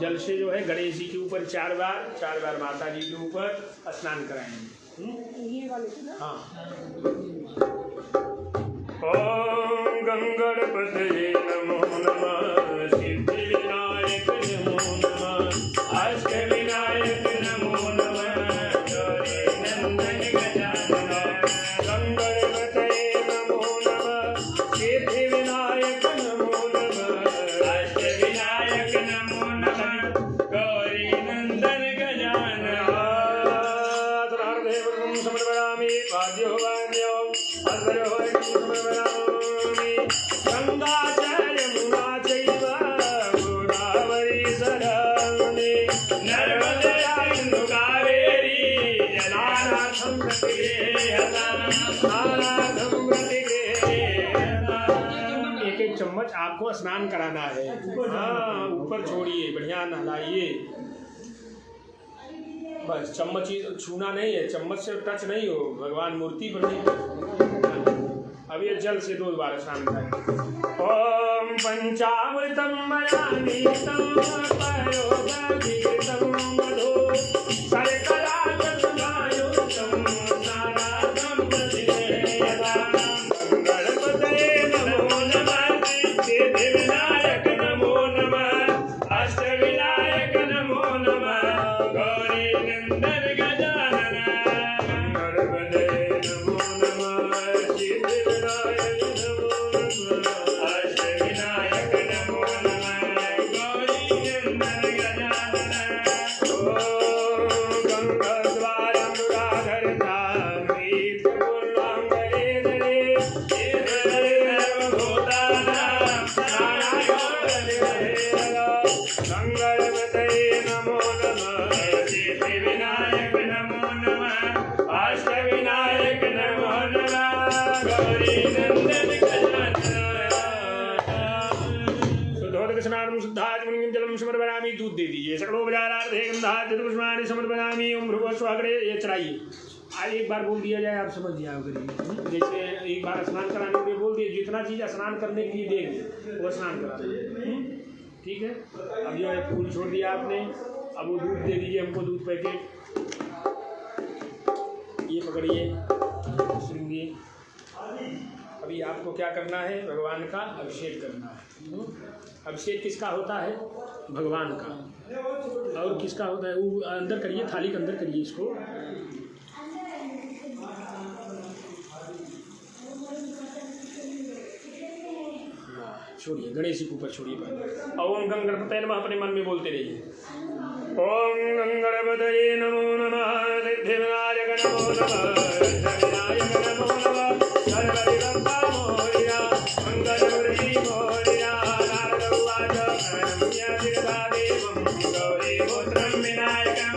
जल से जो है गणेश जी के ऊपर चार बार माता जी के ऊपर स्नान कराएंगे हाँ ओम गंगणपतये नमो नमः सिद्धिविनायक नमो नमः अष्टविनायक नमो नमः गौरी नंदन गजानन गंगणपतये नमो नमः सिद्धिविनायक नमो नमः अष्टविनायक नमो नमः गौरी नंदन गजानन सर्वदेवं समर्पयामि वाद्यो वाद्यो अद्वयो समर्पयामि गंगा च यमुना चैव गोदावरी सरस्वती नर्मदे सिन्धु कावेरी जलानाथं एक चम्मच आपको स्नान कराना है हाँ ऊपर छोड़िए बढ़िया नहलाइए बस चम्मच ही छूना नहीं है, चम्मच से टच नहीं हो, भगवान मूर्ति पर नहीं। अब ये जल से 2 बार स्नान करें। ओम पंचामृतम मयानीतम पयोदीतम मधु शर्करायुक्तम सारागम प्रतिदेयताम गणपतये नमो नमः सिद्धिविनायक नमो नमः अष्टविनायक नमो नमः गौरी नंदन गजानन गणपतये नमो नमः सिद्धिविनायक नमो नमः अष्टविनायक नमो नमः गौरी नंदन गजानन ओम गंगाद्वारं राधरतां वीरपुर्णांगले धरे गणपतये नमो नमः सिद्धिविनायक नमो नमः अष्टविनायक नमो नमः गौरी नंदन गजानन शुद्धोदक स्नानं शुद्धाचमनीयं जलं समर्पयामि। दूध दे दीजिए। सकलोपचारार्थे गन्धाद्य पुष्पाणि समर्पयामि। ओम भृगुस्वाग्रे ये चढ़ाइए। आज एक बार बोल दिया जाए, आप समझ जाओ करिए। जैसे एक बार स्नान कराने के लिए बोल दिए, जितना चीज़ स्नान करने के लिए देंगे वो स्नान करा दीजिए। ठीक है। अब जो है फूल छोड़ दिया आपने, अब वो दूध दे दीजिए हमको, दूध पैकेट ये पकड़िए, सुनिए। अभी आपको क्या करना है, भगवान का अभिषेक करना है। अभिषेक किसका होता है? भगवान का। और किसका होता है? वो अंदर करिए, थाली के अंदर करिए इसको। छोड़िए, गणेश जी के ऊपर छोड़िए पहले। ओम गंगणपतये नमः अपने मन में बोलते रहिए। ओम गंगणपतये नमो नमः सिद्धिविनायक नमो नमः अष्टविनायक नमो नमः सर्वदिव्यं मोरया मंगलमूर्ति मोरया नारद उवाच प्रणम्य गौरी पुत्रं विनायकं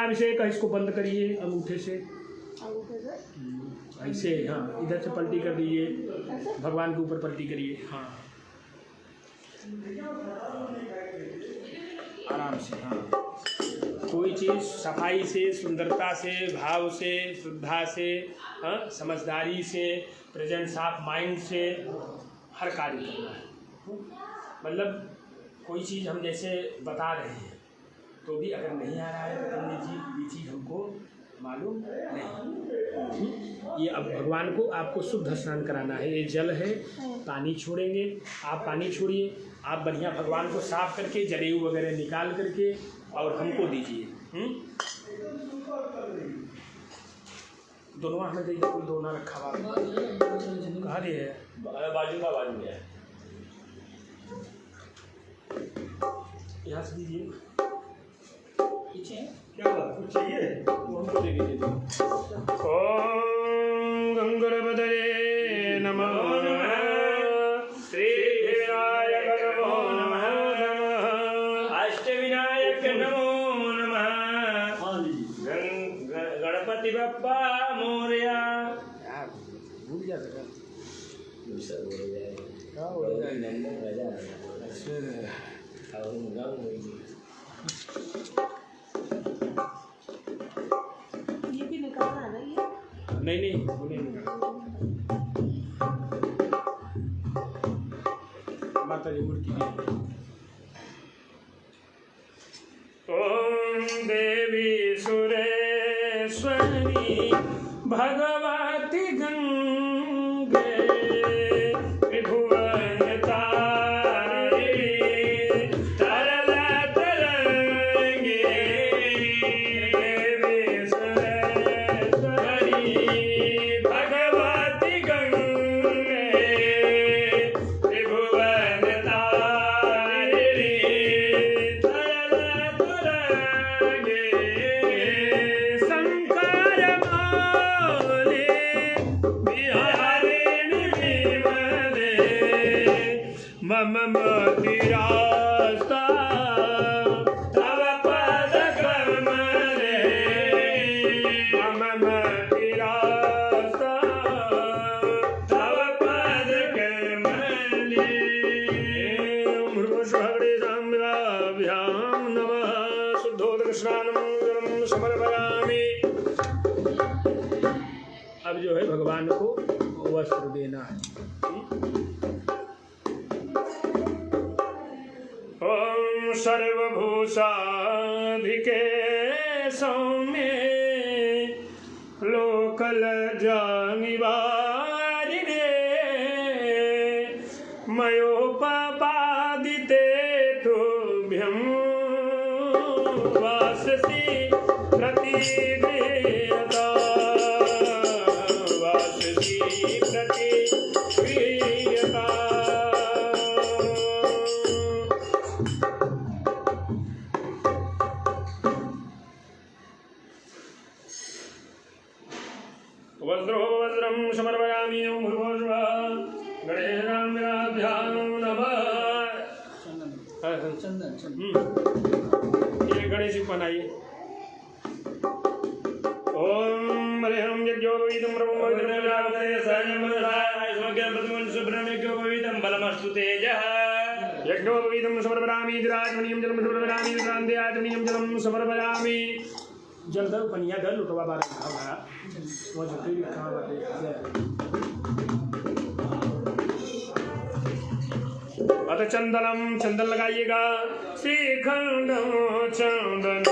अभिषेक। इसको बंद करिए अंगूठे से, ऐसे। हाँ, इधर से पलटी कर दीजिए, भगवान के ऊपर पलटी करिए। हाँ, आराम से। हाँ, कोई चीज़ सफाई से, सुंदरता से, भाव से, श्रद्धा से, हाँ, समझदारी से, प्रेजेंस ऑफ माइंड से हर कार्य करना है। मतलब कोई चीज़ हम जैसे बता रहे हैं तो भी अगर नहीं आ रहा है तो पंडित जी ये चीज़ हमको मालूम नहीं, ये अब भगवान को आपको शुद्ध स्नान कराना है। ये जल है, पानी छोड़ेंगे, आप पानी छोड़िए, आप बढ़िया भगवान को साफ करके जनेऊ वगैरह निकाल करके और हमको दीजिए। दोनों हमें दीजिए, कोई दोना रखा हुआ कहाँ दे है? बाजू में है। यहाँ से दीजिए। पीछे क्या हुआ, कुछ चाहिए वो हमको दे दीजिए। ओम गंगणपतये नमः, श्री विनायक नमो नमः, अष्टविनायक नमो नमः, गणपति बप्पा मोरया। भूल जाता है ये भी निकालना है ना ये? नहीं वो नहीं निकाला। माता जी मूर्ति ओम देवी सुरेश्वरी भगवती गंगे त्रिभुवन अब जो है भगवान को वस्त्र देना है। ओम सर्वभूषाधिके सौम्ये लोकलज्जानिवारिणे मयोपपादिते तुभ्यं वाससि प्रतिगृह्यता वज्रं समर्पयामि। ओम भूर्भुवः गणेशाभ्यां नमः। चंदन ये गणेश जी बनाइए। ओम हरिहरं यज्ञोपवीतं ब्रह्मोपवीतं सुब्रह्मण्योपवीतं बलमस्तु तेजः यज्ञोपवीतं समर्पयामि। विराजमणीयं जलं समर्पयामि। विक्रान्त्याचमणीयं जलं समर्पयामि। जल दल पनिया दल लुटवा बारह भरा वो जो भी कहाँ बाटे अत चंदनम चंदन लगाइएगा। श्रीखंडम चंदन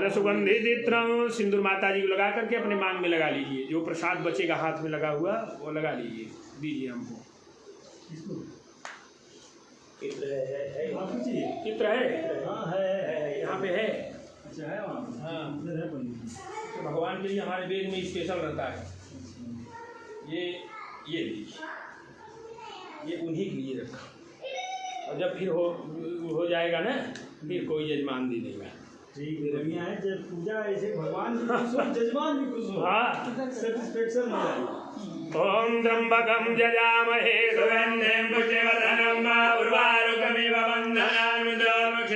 सुगंधित इत्र सिंदूर माता जी को लगा करके अपने मांग में लगा लीजिए। जो प्रसाद बचेगा हाथ में लगा हुआ वो लगा लीजिए, दीजिए हमको। चित्र है चित्र है, हाँ है। पे है। अच्छा है वहाँ पे? हाँ उधर है कोई? तो भगवान के लिए हमारे वेद में स्पेशल रहता है। ये देखिए, ये उन्हीं के लिए रखा, और जब फिर हो जाएगा ना, फिर कोई यजमान दे देगा। ठीक है, बढ़िया है। जब पूजा ऐसे भगवान भी खुश हो, जजमान भी खुश हो, हाँ। सेटिस्फेक्शन हो जाएगा। ओम त्र्यंबकं यजामहे सुगन्धिं पुष्टिवर्धनं उर्वारुकमिव बन्धनान् अमृतात्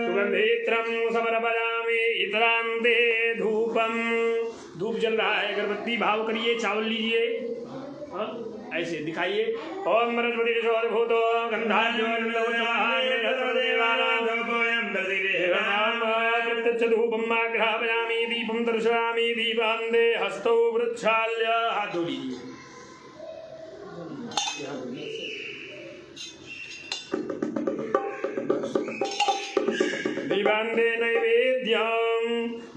सुगन्धित्रं समर्पयामि इतरान्ते धूपम। धूप जल रहा है, अगरबत्ती भाव करिए, चावल लीजिए, हाँ ऐसे दिखाइए। ओम बृहस्पति भूतो धूपम आग्रहापयामि दीपम दर्शयामि दीपान्ते हस्तौ वृक्षाल्य। हाथ धो लीजिए। दीपान्ते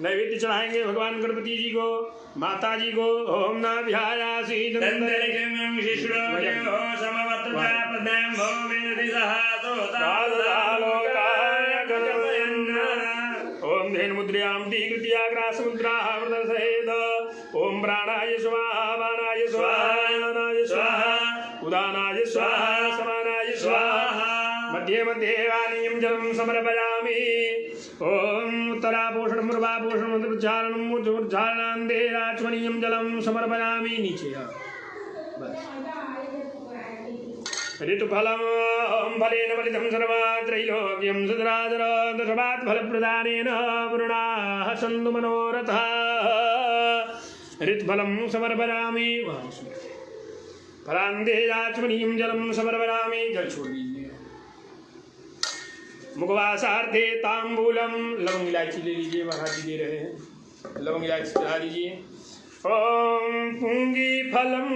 नैवेद्य चढ़ाएंगे भगवान गणपति जी को, माता जी को। ओम नाभ्यायासी ओम धेन मुद्रयाम दीकृत्याग्रासमुद्रावृतसहेत। ओम प्राणाय स्वाहा वानाय स्वाहा स्वाहा उदानाय स्वाहा समानाय स्वाहा मध्ये मध्ये वाणीयं जलं समर्पयामि। ओम उत्तरापोषण पूर्वापोषण मंत्रोच्चारणं उच्चारणान्ते राचमनीयं जलं समर्पयामि। नीचे ऋतुफलं फलेन फलितं सर्वत्रैलोक्यं सदरादर दशवात् फलप्रदानेन पूर्णाः सन्तु मनोरथाः। ऋतुफलं समर्पयामि। फलान्ते राचमनीयं जलं समर्पयामि। जल छोड़ दीजिए। मुखवासार्थे तांबूलम। लवंग इलायची ले लीजिए, महाराज जी दे रहे हैं। लवंग इलायची चढ़ा दीजिए। ओम पुंगी फलम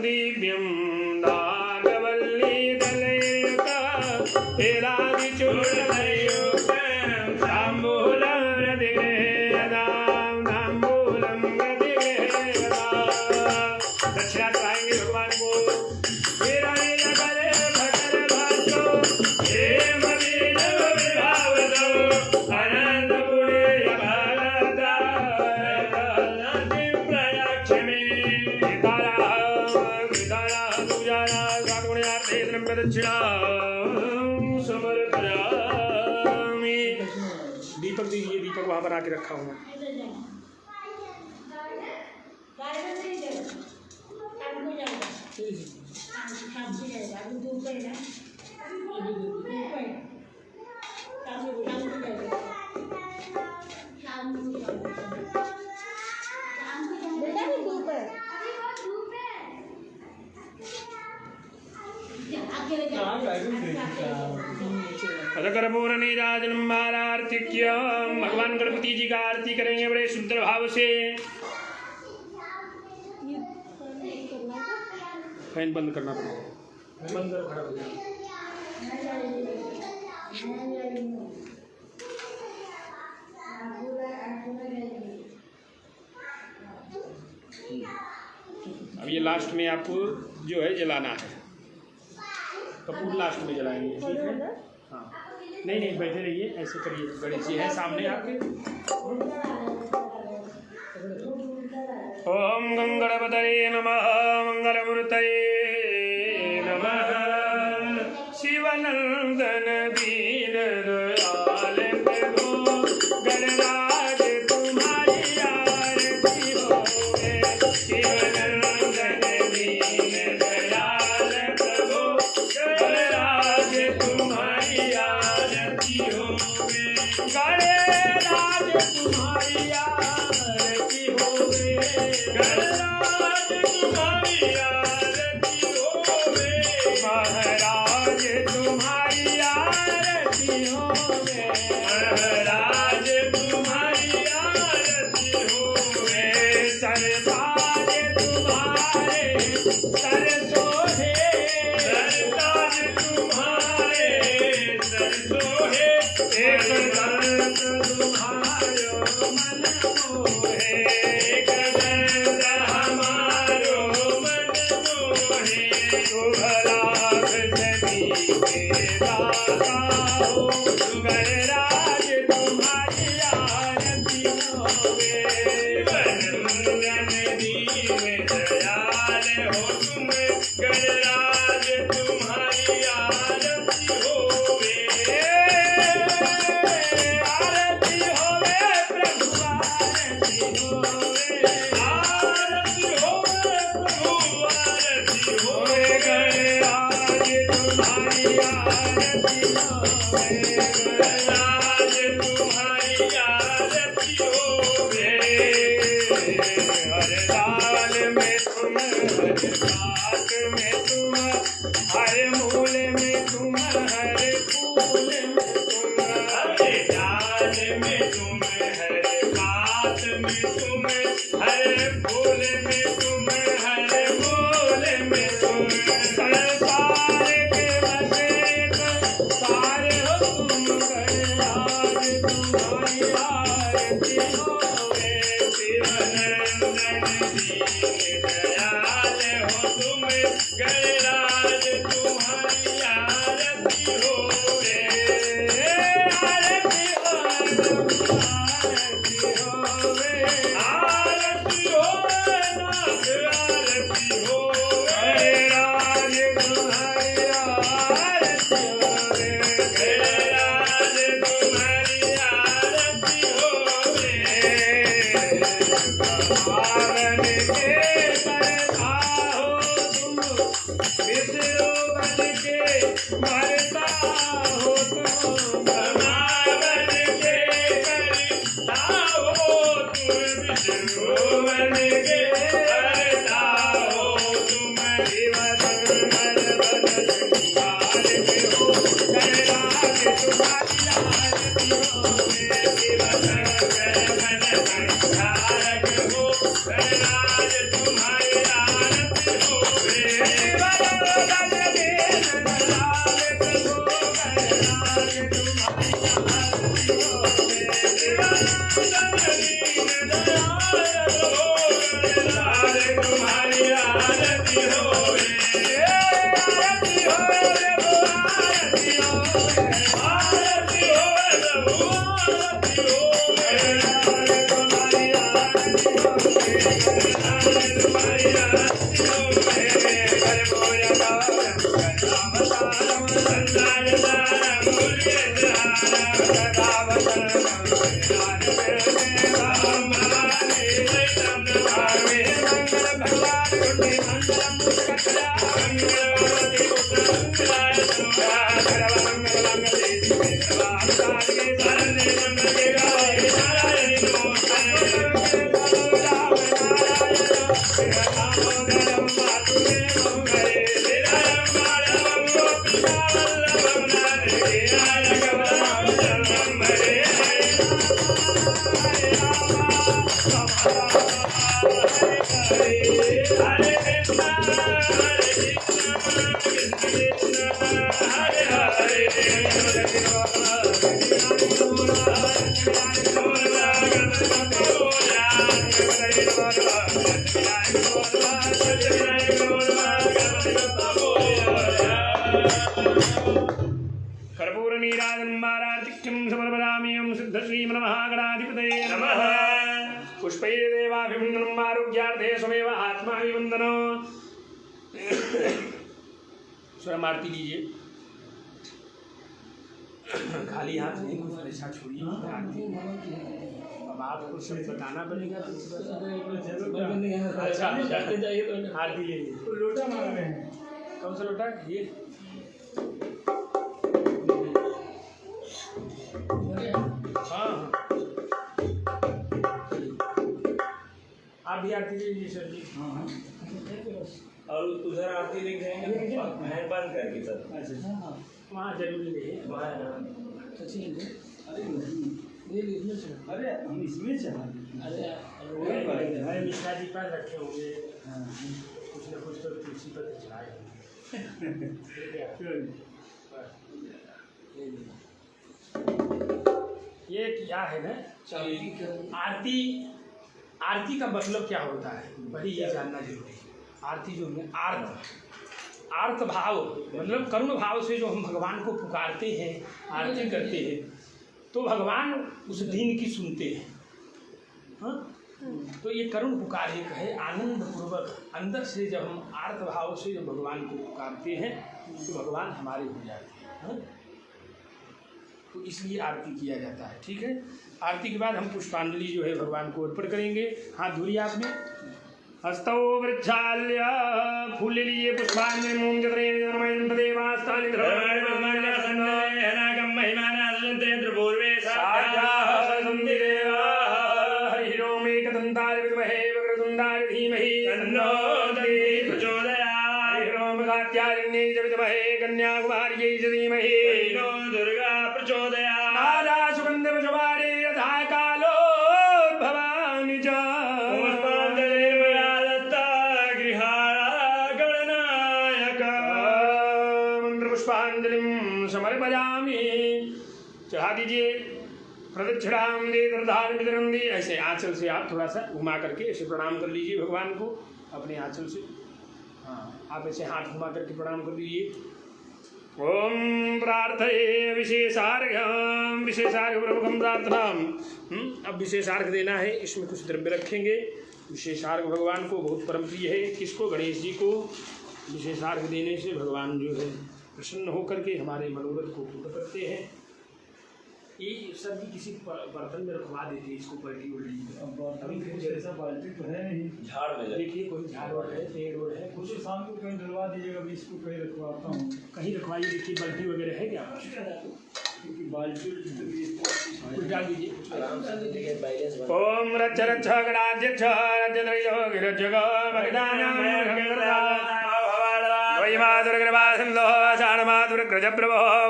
दिव्यम नागवल्ली दलयुता हेरादिचूर्णयुक्तं तांबूलं प्रतिगृह्यतां तांबूलं प्रतिगृह्यतां। दक्षिणा चढ़ाएंगे भगवान को। दीपक दीजिए, दीपक वहां पर आके रखा हुआ। भगवान गणपति जी का आरती करेंगे बड़े सुंदर भाव से। फैन बंद करना पड़ेगा। बंद कर, खड़ा हो जाए। अब ये लास्ट में आपको जो है जलाना है, कपूर लास्ट में जलाएंगे, ठीक है? हाँ, नहीं बैठे रहिए, ऐसे करिए। गणेश जी है सामने आपके। ओम गंगणपतये नमः मंगलमूर्तये नमः। शिवनंदन दीन दयाल प्रभु गणराज तुम्हारी आरती होवे। शिवनंदन दीन दयाल प्रभु गणराज तुम्हारी आरती होवे। गणराज तुम्हारी आरती होवे। गणराज तुम्हारी आरती होवे। महाराज तुम्हारी आरती होवे। महाराज तुम्हारी आरती होवे। सरताज तुम्हारे सर सोहे। सरताज तुम्हारे सर सोहे। एक दर्द तुम्हारो मन मोहे। एक दर्द हमारो मन मोहे। शुभ लाभ सभी के दाता हो गणराज तुम्हारी आरती होवे नंदन दीन दयाल हो तुम गणराज तुम्हारी आरती होवे आरती होवे प्रभु आरती होवे आरती होवे प्रभु आरती होवे गणराज तुम्हारी आरती होवे गणराज तुम्हारी आरती होवे हर दाल में तुम हर बात में तुम हर मूल में तुम हर फूल में तुम हर डाल में तुम हर बात में तुम हर फूल में तुम हर मूल में तुम सारे के बसेत सारे हो तुम गणराज तुम्हारी आरती होवे शिवनंदन दीन दयाल हो तुम गणराज तुम्हारी आरती होवे आरती होवे आरती होवे नाथ आरती होवे गणराज तुम्हारी आरती होवे गणराज तुम्हारी आरती होवे भगवान के करता हो तुम विष्णु बन के मरता हो तुम भगवान के करता हो तुम विष्णु बन के मरता हो तुम शिवधन बल बल संहार के हो गणराज तुम्हारी आरती होवे शिवधन बल बल संहार के हो गणराज तुम्हारी आरती होवे गणराज दीन दयाल प्रभु गणराज तुम्हारी आरती होवे गणराज दीन दयाल हो गणराज तुम्हारी आरती होवे आरती होवे प्रभु आरती होवे आरती होवे प्रभु आरती होवे गणराज तुम्हारी आरती होवे गणराज तुम्हारी आरती होवे हर बोया तारम कथावतारम संसार सारम मूल्य धारम कथावतारम ज्ञान में राम माने लैतम धामे मंगल भगवान गुणे मंगलम मुक्तया मंगलवती पुत्रंगलाय सुधा सर्व मंगल मंगले शिवे सर्वावतार के शरण्य मंगल के गाये नारायण नमोस्तुते राम नारायण दामोदरम वासुदेवं हरे श्रीराम माधवं गोपिका वल्लभं नारदे राघवं शरणं हरे हरे राम हरे हरे कृष्ण कृष्ण हरे हरे कर्पूरनीराजन्मारातिक्यं समर्पयाम्यहं सिद्धश्रीमन्महागणाधिपतये नमः पुष्पैर्देवाभिवन्दनम् आरोग्यार्थे स्वमेव आत्माभिवन्दनो स्वयं आरती लीजिए खाली हाथ नहीं कुछ ऐसा छोड़िए आरती अब आपको सब बताना पड़ेगा तो अच्छा आरती ले लीजिए लोटा मांग रहे हैं कौन सा लोटा ये हाँ आप भी आरती ले लीजिए सर जी हाँ और उधर आरती लिख जाएंगे महल बंद करके सर वहाँ जरूर ले अरे हम इसमें चला अरे मिश्रा जी पर रखे होंगे कुछ न कुछ तो तुलसी पर चढ़ाए ये क्या है ना आरती आरती का मतलब क्या होता है वही ये जानना जरूरी है। आरती जो है आर्त आर्त भाव मतलब करुण भाव से जो हम भगवान को पुकारते हैं, आरती करते हैं, तो भगवान उस दीन की सुनते हैं। हाँ, तो ये करुण पुकार एक है, आनंद पूर्वक अंदर से जब हम आर्त भाव से जब भगवान को पुकारते हैं तो भगवान हमारे हो जाते हैं। हाँ? तो इसलिए आरती किया जाता है। ठीक है, आरती के बाद हम पुष्पांजलि जो है भगवान को अर्पण करेंगे। हाथ धोलिए आपने, हस्तौ वृक्षाल्य फूल ले लीजिए, पुष्पांजलि मूंग देवास्तानि हरिरोमेकदन्ताय विद्महे वक्रतुण्डाय धीमहि तन्नो प्रचोदयात्। कात्यायन्यै च विद्महे कन्याकुमार्यै च धीमहि तन्नो दुर्गा प्रचोदयात्। नारा सुगन्धपुष्पाणि यथा कालोद्भवानि च पुष्पाञ्जलिर्मया गणनायक मंत्रपुष्पाञ्जलिं समर्पयामि। चढ़ा दीजिए। प्रदक्षिणाम दे दर्धान वितरम दे, ऐसे आंचल से आप थोड़ा सा घुमा करके ऐसे प्रणाम कर लीजिए भगवान को अपने आंचल से। हाँ, आप ऐसे हाथ घुमा करके प्रणाम कर लीजिए। ओम प्रार्थये विशेषार्घ्यम विशेषार्घ्य प्रमुखम प्रार्थनाम। अब विशेषार्घ्य देना है, इसमें कुछ द्रव्य रखेंगे। विशेषार्घ्य भगवान को बहुत परम प्रिय है। किसको? गणेश जी को। विशेषार्घ्य देने से भगवान जो है प्रसन्न होकर के हमारे मनोरथ को पूर्ण करते हैं। ये सब्जी किसी बर्तन में रखवा देते हैं, इसको पलटी उल्टी अभी फिर जैसा बाल्टी तो है नहीं, झाड़ में देखिए कोई झाड़ और है, पेड़ और है, कुछ शाम को कहीं डलवा दीजिएगा। अभी इसको कहीं रखवाता हूँ, कहीं रखवाइए। देखिए बाल्टी वगैरह है क्या? बाल्टी डाल दीजिए। ओम रच्छ रच्छ गणाध्यक्ष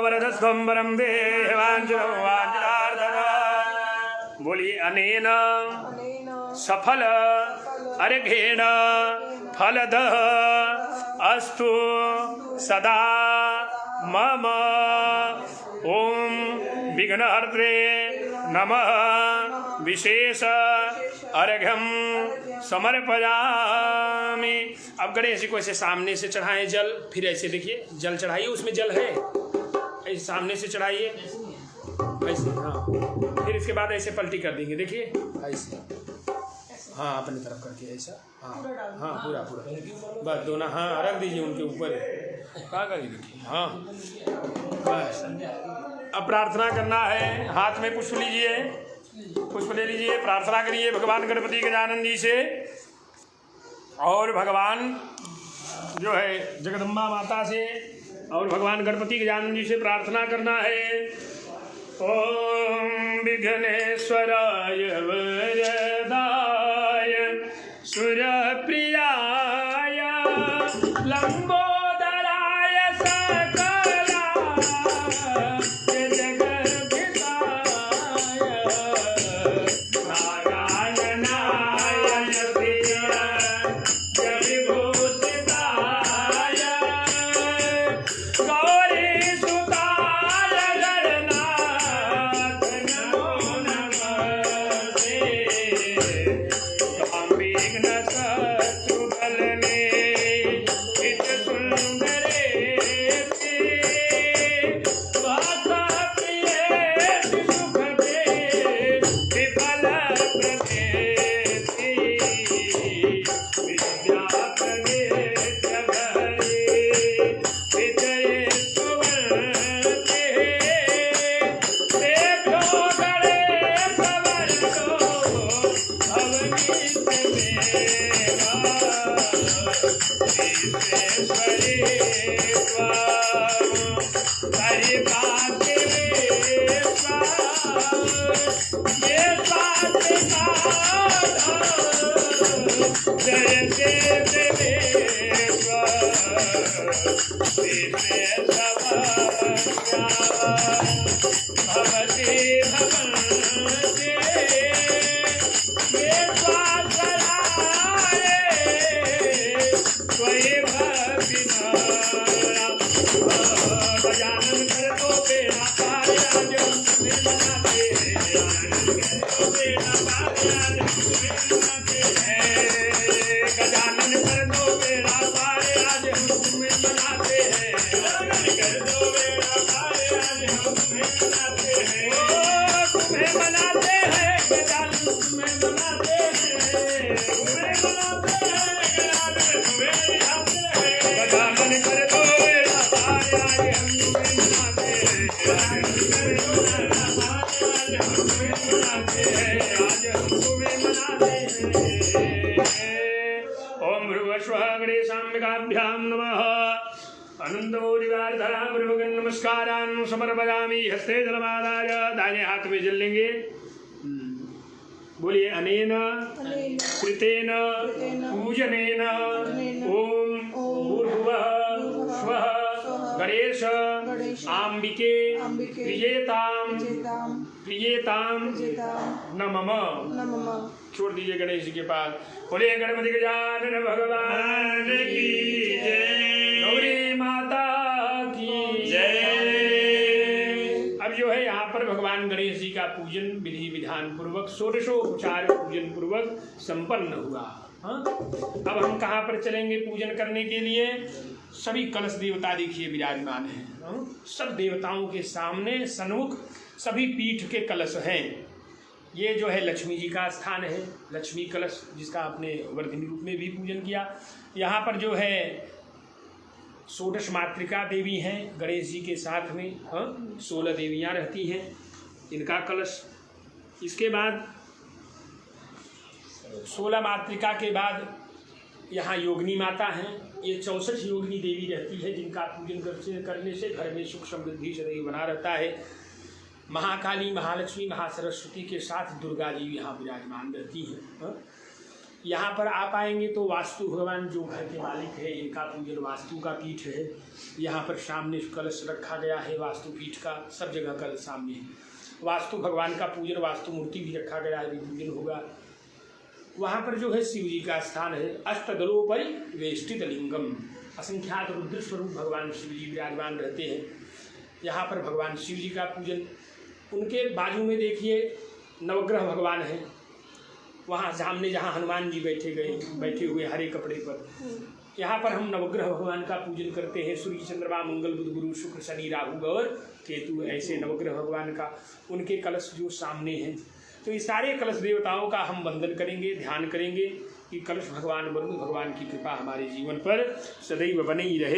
वरदस्वं वरं देवांचनो बोलिए। अनेन सफल अर्घेण फलद अस्तु सदा मम। ओम विघ्नहर्त्रे नमः। विशेष अर्घ्यम समर्पयामि। अब गणेश जी को ऐसे सामने से चढ़ाएं जल, फिर ऐसे देखिए जल चढ़ाइए, उसमें जल है, ऐसे सामने से चढ़ाइए ऐसे। हाँ, फिर इसके बाद ऐसे पलटी कर देंगे, देखिए ऐसे। हाँ, अपनी तरफ करके ऐसा। हाँ हाँ, पूरा पूरा बस दोनों। हाँ, रख दीजिए उनके ऊपर। क्या करिए देखिए। हाँ बस। अब प्रार्थना करना है। हाथ में पुष्प लीजिए, पुष्प ले लीजिए, प्रार्थना करिए भगवान गणपति गजानन जी से। और भगवान जो है जगदम्बा माता से और भगवान गणपति गजानन जी से प्रार्थना करना है। ओम विघ्नेश्वराय वरदाय सुरप्रियाय लंबोदराय सकलाय जगद्धिताय नारायणाय जविभूषिताय गौरीसुताय गणनाथ नमो नमस्ते। त्वां विघ्नशत्रुबलने हितसुन्दरेति वासप्रियेति सुखदे विफलप्रदेति विद्याप्रदेत्य भरे विजये सुवर्ते तेभ्यो गणेशवर्षो भवनीत्यमेव विश्वेश्वरे त्वां परिपातिरे ये जयते देव भवते भवन्ते ये स्वासराय त्वयि भक्तिना गजानन करतो बेड़ा पार आज निर्मलाते करतो बेड़ा पार आज निर्मलाते गजानन करतो बेड़ा पार आज निर्मलाते तुम्हें मनाते हैं गजानन तुम्हें मनाते हैं गजानन कर दो आज हम तुम्हें मनाते हैं ओम भृगस्वः गणेशाम्बिकाभ्यां नमः अनंतोरिवारधरा प्रभुगन नमस्कारान् समर्पयामि हस्ते जलमादाय दाहिने हाथ में जल लेंगे। बोलिए अनेन कृतेन पूजनेन ओम भूर्भुवः स्वः गणेश आम्बिके प्रियेताम नमः। छोड़ दीजिए गणेश जी के पास। बोलिए गणपति गजानन भगवान की जय, गौरी माता की जय। अब जो है यहाँ पर भगवान गणेश जी का पूजन विधि विधान पूर्वक षोडशोपचार पूजन पूर्वक संपन्न हुआ। हाँ? अब हम कहाँ पर चलेंगे पूजन करने के लिए? सभी कलश देवता देखिए विराजमान हैं। हाँ? सब देवताओं के सामने सन्मुख सभी पीठ के कलश हैं। ये जो है लक्ष्मी जी का स्थान है, लक्ष्मी कलश जिसका आपने वर्धिनी रूप में भी पूजन किया। यहाँ पर जो है षोडश मातृका देवी हैं गणेश जी के साथ में। हाँ 16 देवियाँ रहती हैं, इनका कलश। इसके बाद 16 मातृका के बाद यहाँ योगिनी माता हैं। ये 64 योगिनी देवी रहती है जिनका पूजन करने से घर में सुख समृद्धि सदैव बना रहता है। महाकाली, महालक्ष्मी, महासरस्वती के साथ दुर्गा जी यहाँ विराजमान रहती हैं। यहाँ पर आप आएंगे तो वास्तु भगवान जो घर के मालिक है इनका पूजन वास्तु का पीठ है। यहाँ पर सामने कलश रखा गया है वास्तु पीठ का, सब जगह कलश सामने है। वास्तु भगवान का पूजन, वास्तु मूर्ति भी रखा गया है, पूजन होगा। वहाँ पर जो है शिव जी का स्थान है। अष्टदलोपरि वेष्टित लिंगम, असंख्यात रुद्र स्वरूप भगवान शिव जी विराजमान रहते हैं। यहाँ पर भगवान शिव जी का पूजन, उनके बाजू में देखिए नवग्रह भगवान हैं। वहाँ सामने जहाँ हनुमान जी बैठे हुए हरे कपड़े पर, यहाँ पर हम नवग्रह भगवान का पूजन करते हैं। सूर्य, चंद्रमा, मंगल, बुध, गुरु, शुक्र, शनि, राहु और केतु, ऐसे नवग्रह भगवान का उनके कलश जो सामने हैं। तो ये सारे कलश देवताओं का हम वंदन करेंगे, ध्यान करेंगे कि कलश भगवान वरुण भगवान की कृपा हमारे जीवन पर सदैव बनी रहे।